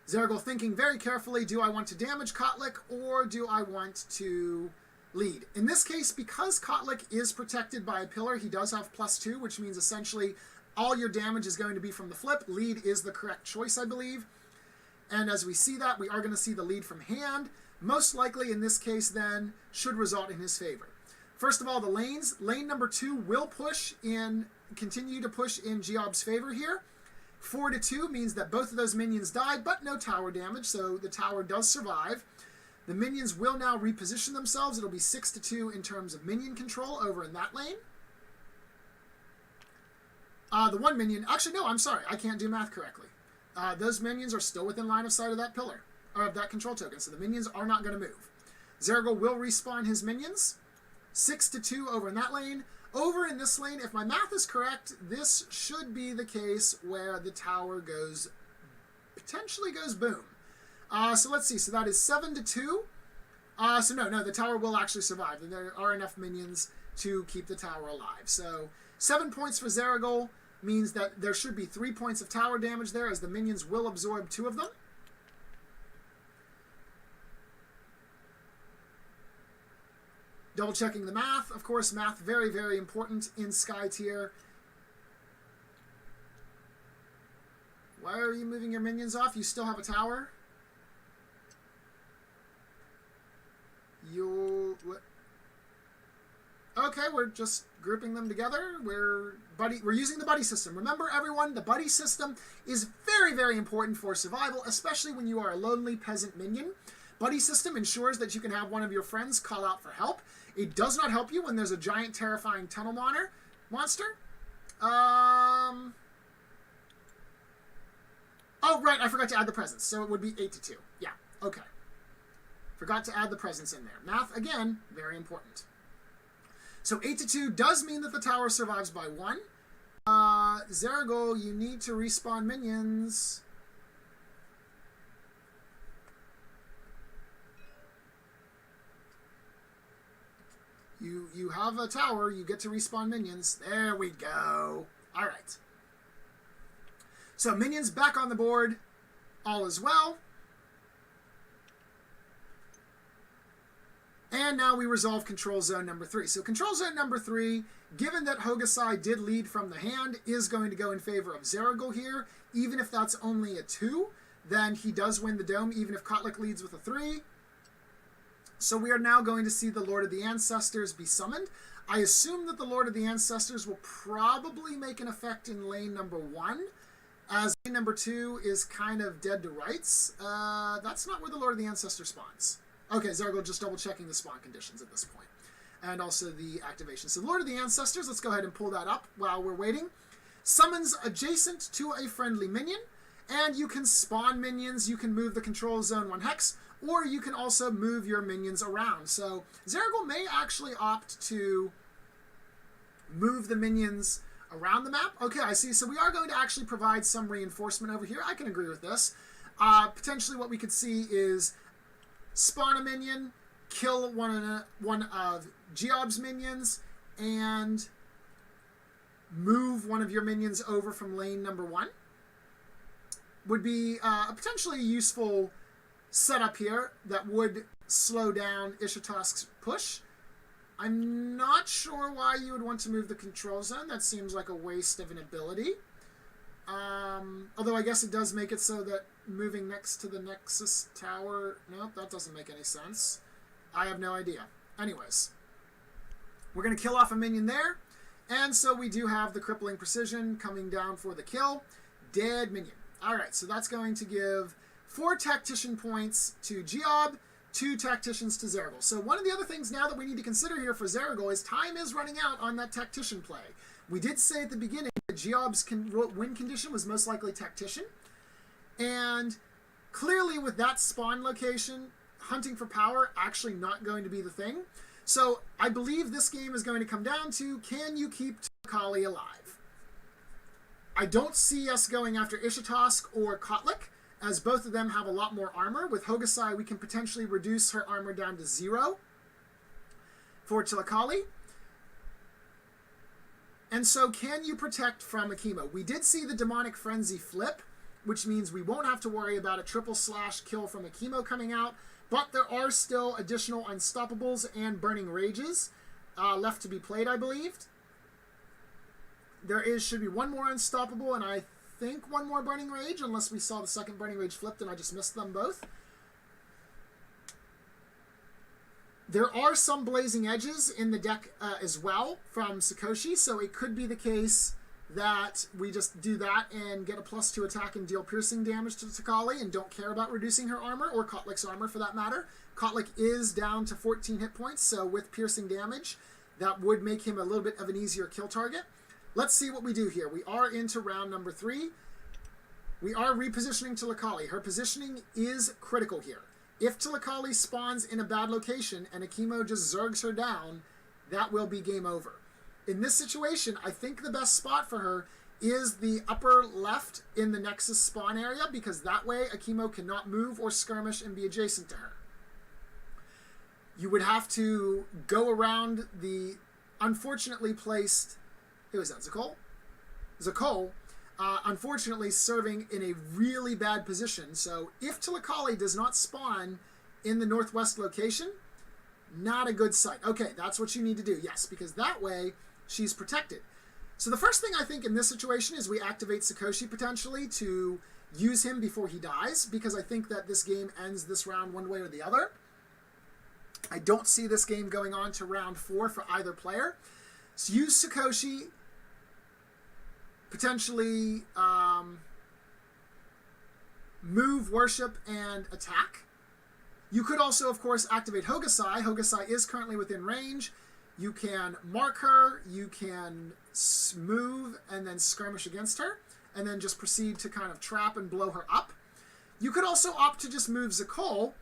Zaraghul thinking very carefully, do I want to damage Kotlik or do I want to lead? In this case, because Kotlik is protected by a pillar, he does have +2, which means essentially all your damage is going to be from the flip. Lead is the correct choice, I believe. And as we see that, we are going to see the lead from hand. Most likely in this case then should result in his favor. First of all, the lanes. Lane number 2 will continue to push in Giobbe's favor here. 4-2 means that both of those minions die, but no tower damage, so the tower does survive. The minions will now reposition themselves. It'll be 6-2 in terms of minion control over in that lane. The one minion... Actually, no, I'm sorry. I can't do math correctly. Those minions are still within line of sight of that pillar, or of that control token, so the minions are not going to move. Zaraghul will respawn his minions. 6-2 over in that lane. Over in this lane, if my math is correct, this should be the case where the tower potentially goes boom. So let's see. So that is 7-2. So no, the tower will actually survive. And there are enough minions to keep the tower alive. So 7 points for Zaraghul means that there should be 3 points of tower damage there, as the minions will absorb 2 of them. Double checking the math. Of course, math very, very important in Skytear. Why are you moving your minions off? You still have a tower? Okay, we're just grouping them together. We're using the buddy system. Remember, everyone, the buddy system is very, very important for survival, especially when you are a lonely peasant minion. Buddy system ensures that you can have one of your friends call out for help. It does not help you when there's a giant, terrifying tunnel monster. Oh, right, I forgot to add the presence, so it would be 8-2. Yeah, okay. Forgot to add the presence in there. Math, again, very important. So 8-2 does mean that the tower survives by 1. Zaraghul, you need to respawn minions. You have a tower, you get to respawn minions. There we go. All right. So minions back on the board. All is well. And now we resolve control zone number 3. So control zone number 3, given that Hokusai did lead from the hand, is going to go in favor of Zaraghul here. Even if that's only a 2, then he does win the dome, even if Kotlik leads with a 3. So we are now going to see the Lord of the Ancestors be summoned. I assume that the Lord of the Ancestors will probably make an effect in lane number 1, as lane number 2 is kind of dead to rights. That's not where the Lord of the Ancestors spawns. Okay, Zaraghul just double-checking the spawn conditions at this point, and also the activation. So the Lord of the Ancestors, let's go ahead and pull that up while we're waiting. Summons adjacent to a friendly minion, and you can spawn minions. You can move the control zone 1 hex, or you can also move your minions around. So Zaraghul may actually opt to move the minions around the map. Okay, I see. So we are going to actually provide some reinforcement over here. I can agree with this. Potentially what we could see is spawn a minion, kill one of Giobbe's minions, and move one of your minions over from lane number 1. Would be a potentially useful setup here that would slow down Ishitask's push. I'm not sure why you would want to move the control zone. That seems like a waste of an ability. Although I guess it does make it so that moving next to the Nexus Tower. Nope, that doesn't make any sense. I have no idea. Anyways, we're going to kill off a minion there. And so we do have the Crippling Precision coming down for the kill. Dead minion. Alright, so that's going to give 4 Tactician points to Giobbe, 2 Tacticians to Zaraghul. So one of the other things now that we need to consider here for Zaraghul is time is running out on that Tactician play. We did say at the beginning that Giobbe's win condition was most likely Tactician. And clearly with that spawn location, hunting for power actually not going to be the thing. So I believe this game is going to come down to, can you keep Kali alive? I don't see us going after Ishitask or Kotlik, as both of them have a lot more armor. With Hokusai, we can potentially reduce her armor down to 0 for Tilakali. And so can you protect from Akimo? We did see the Demonic Frenzy flip, which means we won't have to worry about a triple slash kill from Akimo coming out, but there are still additional Unstoppables and Burning Rages left to be played, I believe. There should be one more Unstoppable, and I think one more Burning Rage, unless we saw the second Burning Rage flipped and I just missed them both. There are some Blazing Edges in the deck as well from Sakoshi, so it could be the case that we just do that and get a +2 attack and deal piercing damage to Takali and don't care about reducing her armor, or Kotlik's armor for that matter. Kotlik is down to 14 hit points, so with piercing damage, that would make him a little bit of an easier kill target. Let's see what we do here. We are into round number 3. We are repositioning Tilakali. Her positioning is critical here. If Tilakali spawns in a bad location and Akimo just zergs her down, that will be game over. In this situation, I think the best spot for her is the upper left in the Nexus spawn area, because that way Akimo cannot move or skirmish and be adjacent to her. You would have to go around the unfortunately placed... Who is that? Zaraghul? Zaraghul, unfortunately serving in a really bad position. So if Tilakali does not spawn in the northwest location, not a good sight. Okay, that's what you need to do. Yes, because that way she's protected. So the first thing I think in this situation is we activate Sakoshi potentially to use him before he dies, because I think that this game ends this round one way or the other. I don't see this game going on to round 4 for either player. So use Sakoshi, potentially move, worship, and attack. You could also, of course, activate Hokusai. Hokusai is currently within range. You can mark her, you can move, and then skirmish against her, and then just proceed to kind of trap and blow her up. You could also opt to just move Zaraghul,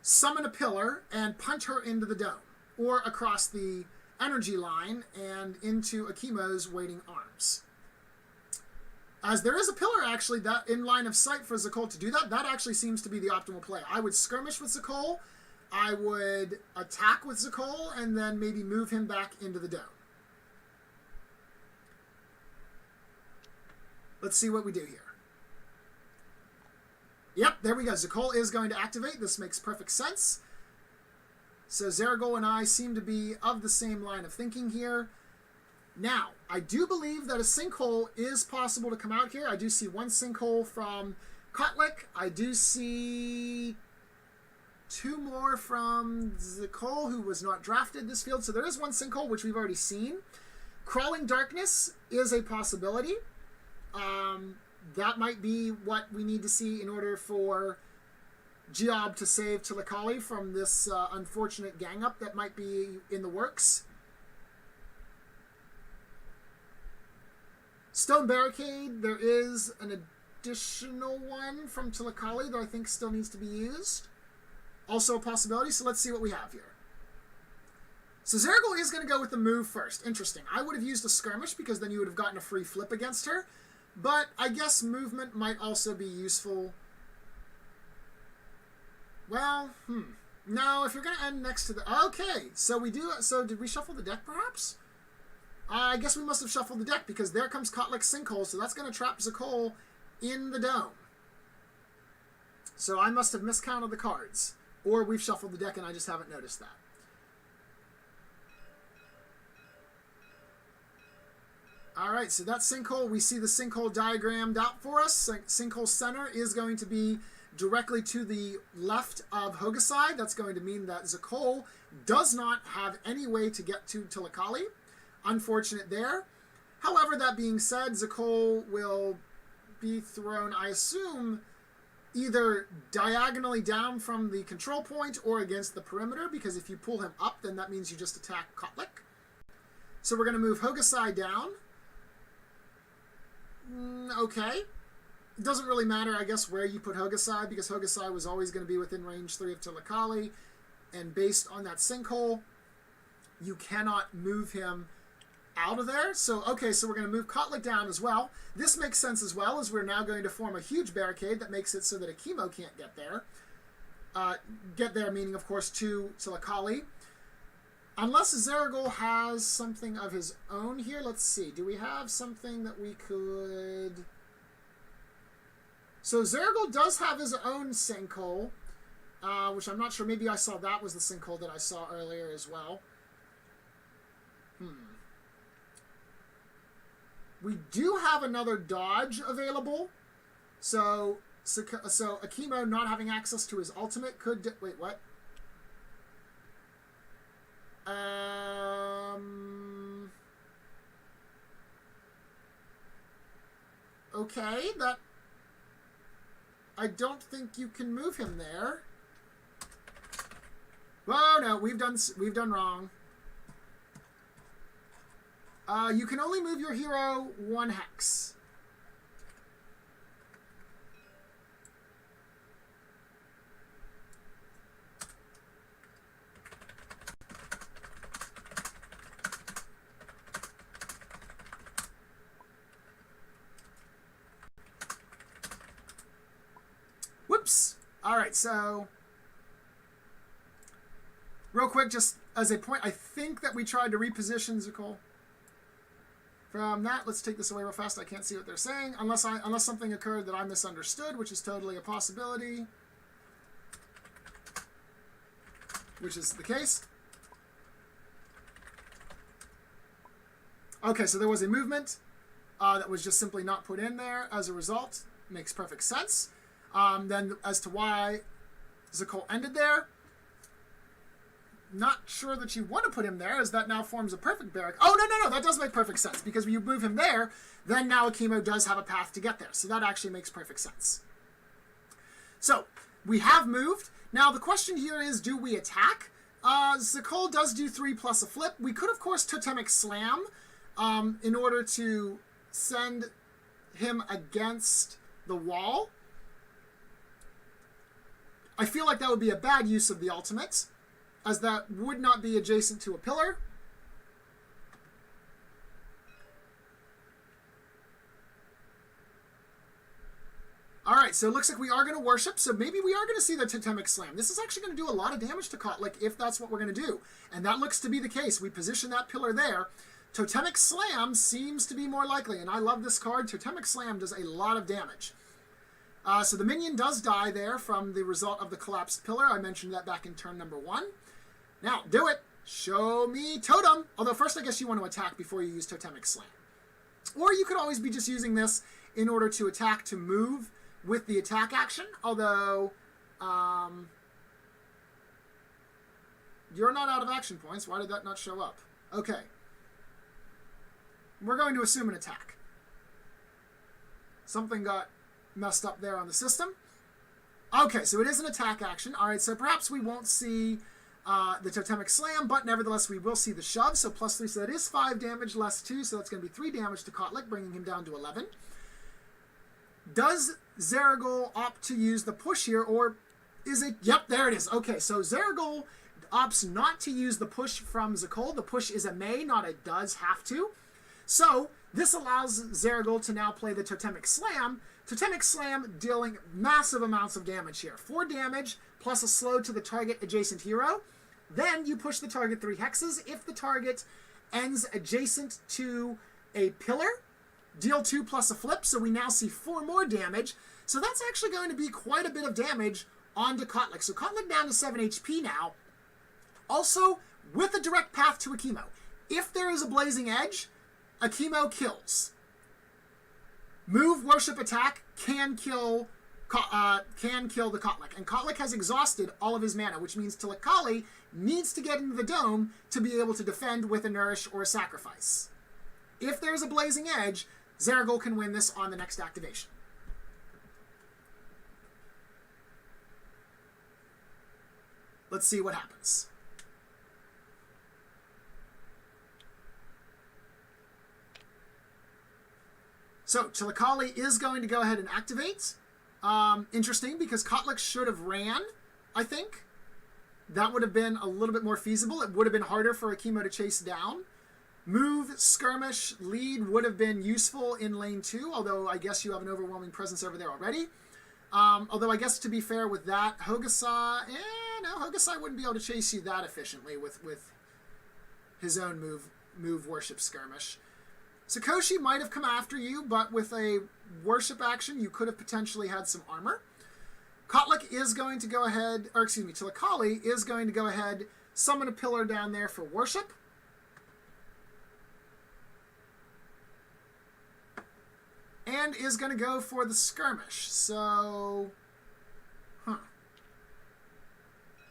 summon a pillar, and punch her into the dome, or across the energy line and into Akimo's waiting arms. As there is a pillar, actually, that in line of sight for Zaraghul to do that, that actually seems to be the optimal play. I would skirmish with Zaraghul, I would attack with Zaraghul, and then maybe move him back into the dome. Let's see what we do here. Yep, there we go. Zaraghul is going to activate. This makes perfect sense. So Zaraghul and I seem to be of the same line of thinking here. Now, I do believe that a sinkhole is possible to come out here. I do see one sinkhole from Kotlik. I do see 2 more from Zaraghul, who was not drafted this field. So there is one sinkhole, which we've already seen. Crawling Darkness is a possibility. That might be what we need to see in order for Giobbe to save Tilakali from this unfortunate gang up that might be in the works. Stone Barricade, there is an additional one from Tilakali that I think still needs to be used. Also a possibility, so let's see what we have here. So Zaraghul is going to go with the move first. Interesting. I would have used a skirmish because then you would have gotten a free flip against her. But I guess movement might also be useful. Well, no, if you're going to end next to the... Okay, so we do... So did we shuffle the deck, perhaps? I guess we must have shuffled the deck, because there comes Kotlik's Sinkhole, so that's going to trap Zaraghul in the dome. So I must have miscounted the cards. Or we've shuffled the deck and I just haven't noticed that. All right, so that sinkhole, we see the sinkhole diagrammed out for us. Sinkhole center is going to be directly to the left of Hogaside. That's going to mean that Zaraghul does not have any way to get to Tilakali. Unfortunate there. However, that being said, Zaraghul will be thrown, I assume, either diagonally down from the control point or against the perimeter, because if you pull him up, then that means you just attack Kotlik. So we're going to move Hogaside down. Okay. It doesn't really matter, I guess, where you put Hogaside, because Hogaside was always going to be within range 3 of Tilakali, and based on that sinkhole, you cannot move him out of there. So, okay, so we're going to move Kotlik down as well. This makes sense as well, as we're now going to form a huge barricade that makes it so that a chemo can't get there. Get there meaning, of course, to Tilakali. Unless Zaraghul has something of his own here. Let's see. Do we have something that we could... So Zaraghul does have his own sinkhole, which I'm not sure. Maybe I saw that was the sinkhole that I saw earlier as well. We do have another dodge available. So Akimo not having access to his ultimate could... Wait, what? Okay, that... I don't think you can move him there. Oh no, we've done wrong. You can only move your hero 1 hex. Whoops. All right, so real quick, just as a point, I think that we tried to reposition Zaraghul. From that, let's take this away real fast. I can't see what they're saying, unless something occurred that I misunderstood, which is totally a possibility, which is the case. Okay, so there was a movement that was just simply not put in there as a result. Makes perfect sense. Then as to why Zaraghul ended there, not sure that you want to put him there, as that now forms a perfect barrack. Oh, no, that does make perfect sense, because when you move him there, then now Akimo does have a path to get there. So that actually makes perfect sense. So, we have moved. Now, the question here is, do we attack? Zaraghul does do 3 plus a flip. We could, of course, Totemic Slam in order to send him against the wall. I feel like that would be a bad use of the ultimate, as that would not be adjacent to a pillar. Alright, so it looks like we are going to worship, so maybe we are going to see the Totemic Slam. This is actually going to do a lot of damage to Kotlik if that's what we're going to do. And that looks to be the case. We position that pillar there. Totemic Slam seems to be more likely, and I love this card. Totemic Slam does a lot of damage. So the minion does die there from the result of the collapsed pillar. I mentioned that back in turn number 1. Now, do it. Show me Totem. Although first I guess you want to attack before you use Totemic Slam. Or you could always be just using this in order to attack to move with the attack action. Although, you're not out of action points. Why did that not show up? Okay. We're going to assume an attack. Something got messed up there on the system. Okay, so it is an attack action. All right, so perhaps we won't see the Totemic Slam, but nevertheless we will see the shove. So +3, so that is 5 damage, less 2, so that's going to be 3 damage to Kotlik, bringing him down to 11. Does Zaraghul opt to use the push here, or is it... Yep, there it is. Okay, so Zaraghul opts not to use the push from Zaraghul. The push is a may, not a does have to. So this allows Zaraghul to now play the Totemic Slam. Totemic Slam dealing massive amounts of damage here. 4 damage plus a slow to the target adjacent hero. Then you push the target 3 hexes. If the target ends adjacent to a pillar, deal 2 plus a flip. So we now see 4 more damage. So that's actually going to be quite a bit of damage onto Kotlik. So Kotlik down to 7 HP now. Also, with a direct path to Akimo. If there is a Blazing Edge, Akimo kills. Move, worship, attack can kill the Kotlik. And Kotlik has exhausted all of his mana, which means Tilakali needs to get into the dome to be able to defend with a nourish or a sacrifice. If there's a blazing edge, Zaraghul can win this on the next activation. Let's see what happens. So Tilakali is going to go ahead and activate. Interesting, because Kotlik should have ran, I think. That would have been a little bit more feasible. It would have been harder for Akimo to chase down. Move, skirmish, lead would have been useful in lane 2, although I guess you have an overwhelming presence over there already. Although I guess to be fair with that, Hokusai, no, Hokusai wouldn't be able to chase you that efficiently with his own move, worship, skirmish. Sakoshi might have come after you, but with a worship action, you could have potentially had some armor. Kotlik is going to go ahead, or excuse me, Tilakali is going to go ahead, summon a pillar down there for worship. And is going to go for the skirmish. So,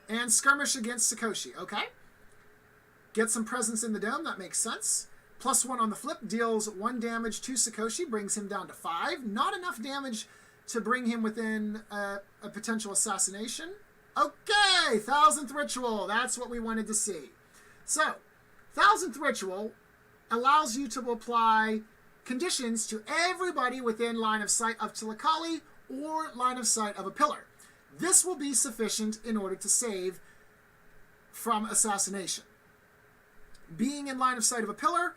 and skirmish against Sakoshi, okay. Get some presence in the dome, that makes sense. +1 on the flip, deals 1 damage to Sakoshi, brings him down to 5. Not enough damage to bring him within a potential assassination. Okay, 1000th Ritual, that's what we wanted to see. So, 1000th Ritual allows you to apply conditions to everybody within line of sight of Tilakali or line of sight of a pillar. This will be sufficient in order to save from assassination. Being in line of sight of a pillar,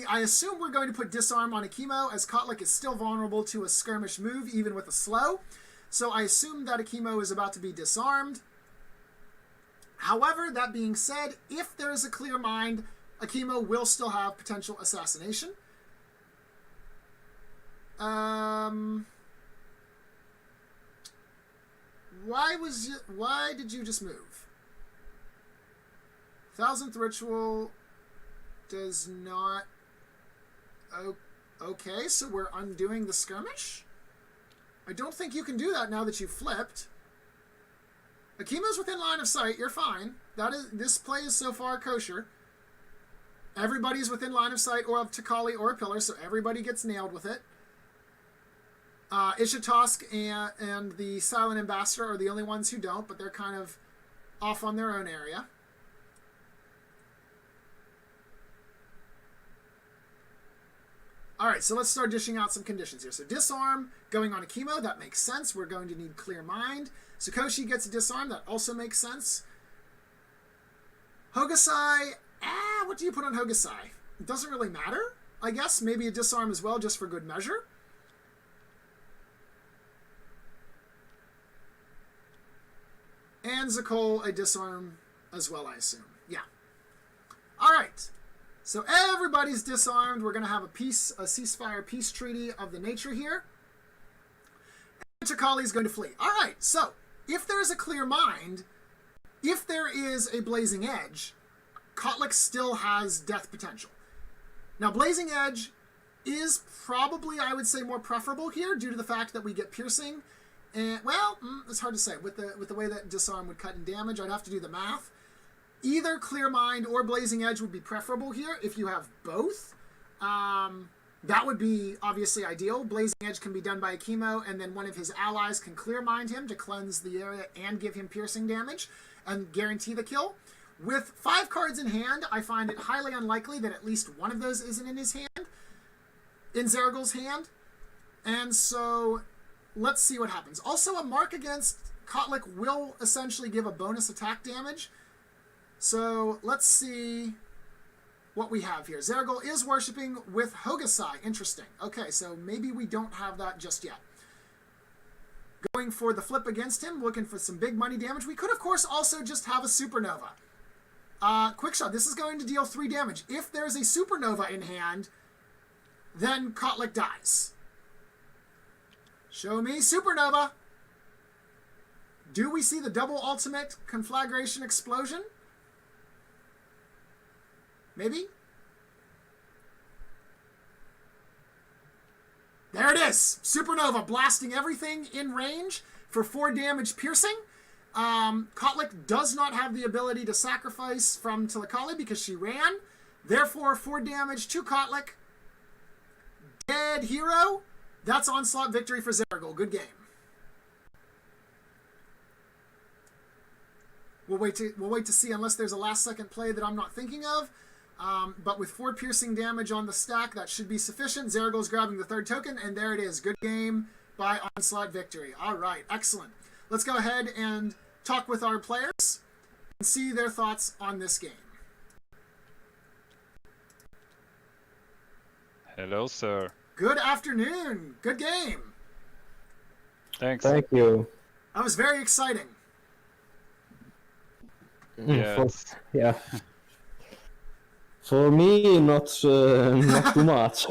I assume we're going to put disarm on Akimo, as Kotlik is still vulnerable to a skirmish move, even with a slow. So I assume that Akimo is about to be disarmed. However, that being said, if there is a clear mind, Akimo will still have potential assassination. Why did you just move? 1000th Ritual does not... Okay, so we're undoing the skirmish? I don't think you can do that now that you've flipped. Akimo's within line of sight, you're fine. This play is so far kosher. Everybody's within line of sight or of Tikali or a pillar, so everybody gets nailed with it. Ishitosk and the Silent Ambassador are the only ones who don't, but they're kind of off on their own area. Alright, so let's start dishing out some conditions here. So disarm, going on Akimo, that makes sense. We're going to need clear mind. Sakoshi gets a disarm, that also makes sense. Hokusai, what do you put on Hokusai? It doesn't really matter, I guess. Maybe a disarm as well, just for good measure. And Zaraghul, a disarm as well, I assume. Yeah. Alright. So everybody's disarmed. We're going to have a ceasefire peace treaty of the nature here. And Tikali's going to flee. Alright, so if there is a clear mind, if there is a blazing edge, Kotlik still has death potential. Now, blazing edge is probably, I would say, more preferable here due to the fact that we get piercing. And, well, it's hard to say. With the way that disarm would cut in damage, I'd have to do the math. Either Clear Mind or Blazing Edge would be preferable here. If you have both, that would be obviously ideal. Blazing Edge can be done by Akimo, and then one of his allies can Clear Mind him to cleanse the area and give him piercing damage and guarantee the kill. With 5 cards in hand, I find it highly unlikely that at least one of those isn't in his hand, in Zaraghul's hand. And so let's see what happens. Also, a mark against Kotlik will essentially give a bonus attack damage. So let's see what we have here. Zaraghul is worshipping with Hokusai. Interesting. Okay, so maybe we don't have that just yet. Going for the flip against him, looking for some big money damage. We could, of course, also just have a supernova. Quick shot. This is going to deal 3 damage. If there's a supernova in hand, then Kotlik dies. Show me supernova. Do we see the double ultimate conflagration explosion? Maybe? There it is! Supernova blasting everything in range for 4 damage piercing. Kotlik does not have the ability to sacrifice from Tilakali because she ran. Therefore, 4 damage to Kotlik. Dead hero. That's onslaught victory for Zaraghul. Good game. We'll wait to see unless there's a last second play that I'm not thinking of. But with 4 piercing damage on the stack, that should be sufficient. Zaraghul's grabbing the 3rd token, and there it is. Good game by onslaught victory. All right, excellent. Let's go ahead and talk with our players and see their thoughts on this game.
Hello, sir.
Good afternoon. Good game.
Thanks.
Thank you.
That was very exciting.
Yeah.
For me, not too much.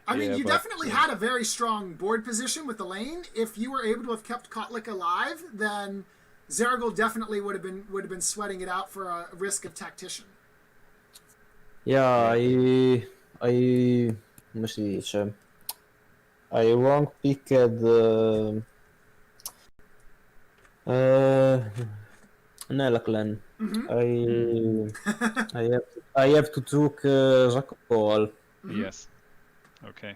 I mean,
Yeah,
you
but,
definitely had a very strong board position with the lane. If you were able to have kept Kotlik alive, then Zaraghul definitely would have been sweating it out for a risk of tactician.
Yeah, come si dice? I wrong picked nella clan. I have to took Zaraghul.
Yes. Okay.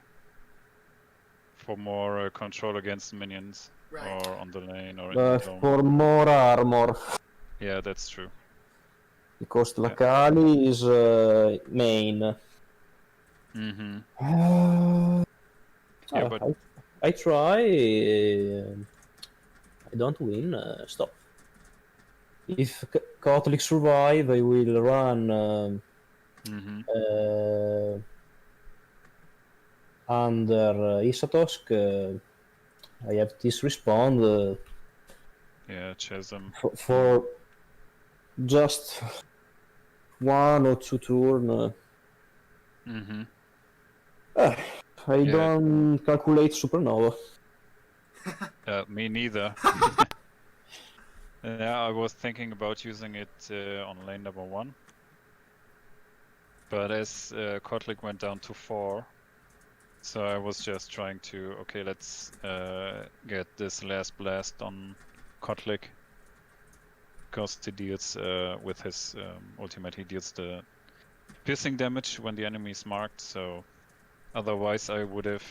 For more control against minions,
Right.
or on the lane, or in the dome.
For more armor,
Yeah, that's true.
because Lakali is main.
Yeah, but
I try. I don't win. Stop. If Catholic survive, I will run under Isatosk. I have this respond
yeah, Chasm.
for just 1 or 2 turn. I don't calculate supernova.
Me neither. Yeah, I was thinking about using it on lane number 1. But as Kotlik went down to 4, so I was just trying to, okay, let's get this last blast on Kotlik. Because he deals, with his ultimate, he deals the piercing damage when the enemy is marked, so otherwise I would have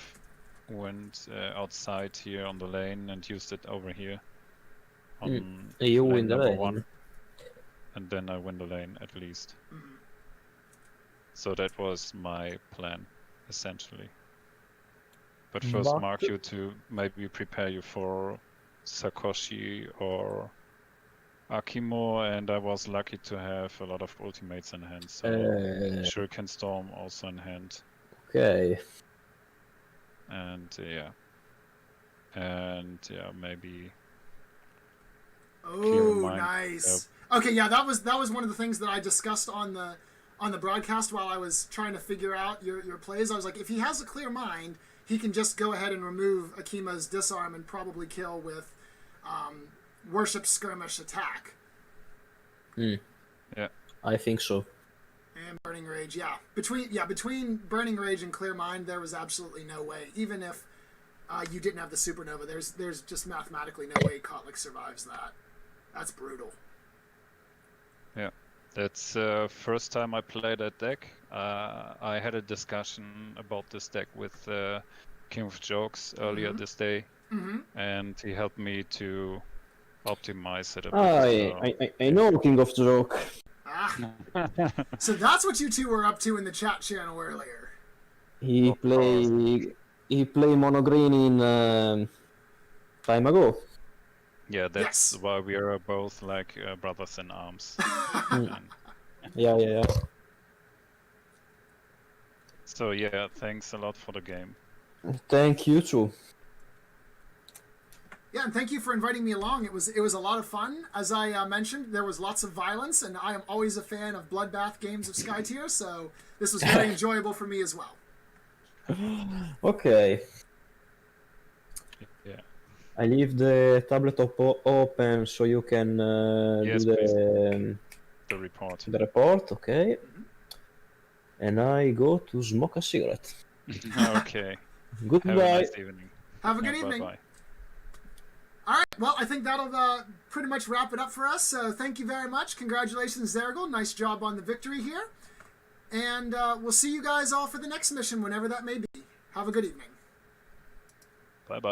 went outside here on the lane and used it over here. On
You win the
number
lane.
1, and then I win the lane at least. So that was my plan, essentially. But first, mark you to maybe prepare you for Sakoshi or Akimo, and I was lucky to have a lot of ultimates in hand, so Shuriken Storm also in hand.
Okay.
And maybe.
Oh, nice. Okay, yeah, that was one of the things that I discussed on the broadcast while I was trying to figure out your plays. I was like, if he has a clear mind, he can just go ahead and remove Akima's disarm and probably kill with worship skirmish attack.
Yeah,
I think so.
And burning rage, yeah. Between burning rage and clear mind, there was absolutely no way. Even if you didn't have the supernova, there's just mathematically no way Kotlik survives that. That's brutal.
Yeah, that's first time I played that deck. I had a discussion about this deck with King of Jokes earlier this day, and he helped me to optimize it a bit.
I know King of Joke.
So that's what you two were up to in the chat channel earlier.
He play mono green in time ago.
Yeah, that's why we are both like brothers in arms.
Yeah.
So yeah, thanks a lot for the game.
Thank you too.
Yeah, and thank you for inviting me along. It was a lot of fun. As I mentioned, there was lots of violence, and I am always a fan of bloodbath games of Skytear, so this was very enjoyable for me as well.
Okay.
Yeah.
I leave the tablet open so you can do
the report.
The report, okay. And I go to smoke a cigarette.
Okay.
Goodbye.
Have a nice evening.
Have a good evening.
Bye-bye.
All right, well, I think that'll pretty much wrap it up for us. So thank you very much. Congratulations, Zaraghul. Nice job on the victory here. And we'll see you guys all for the next mission, whenever that may be. Have a good evening.
Bye-bye.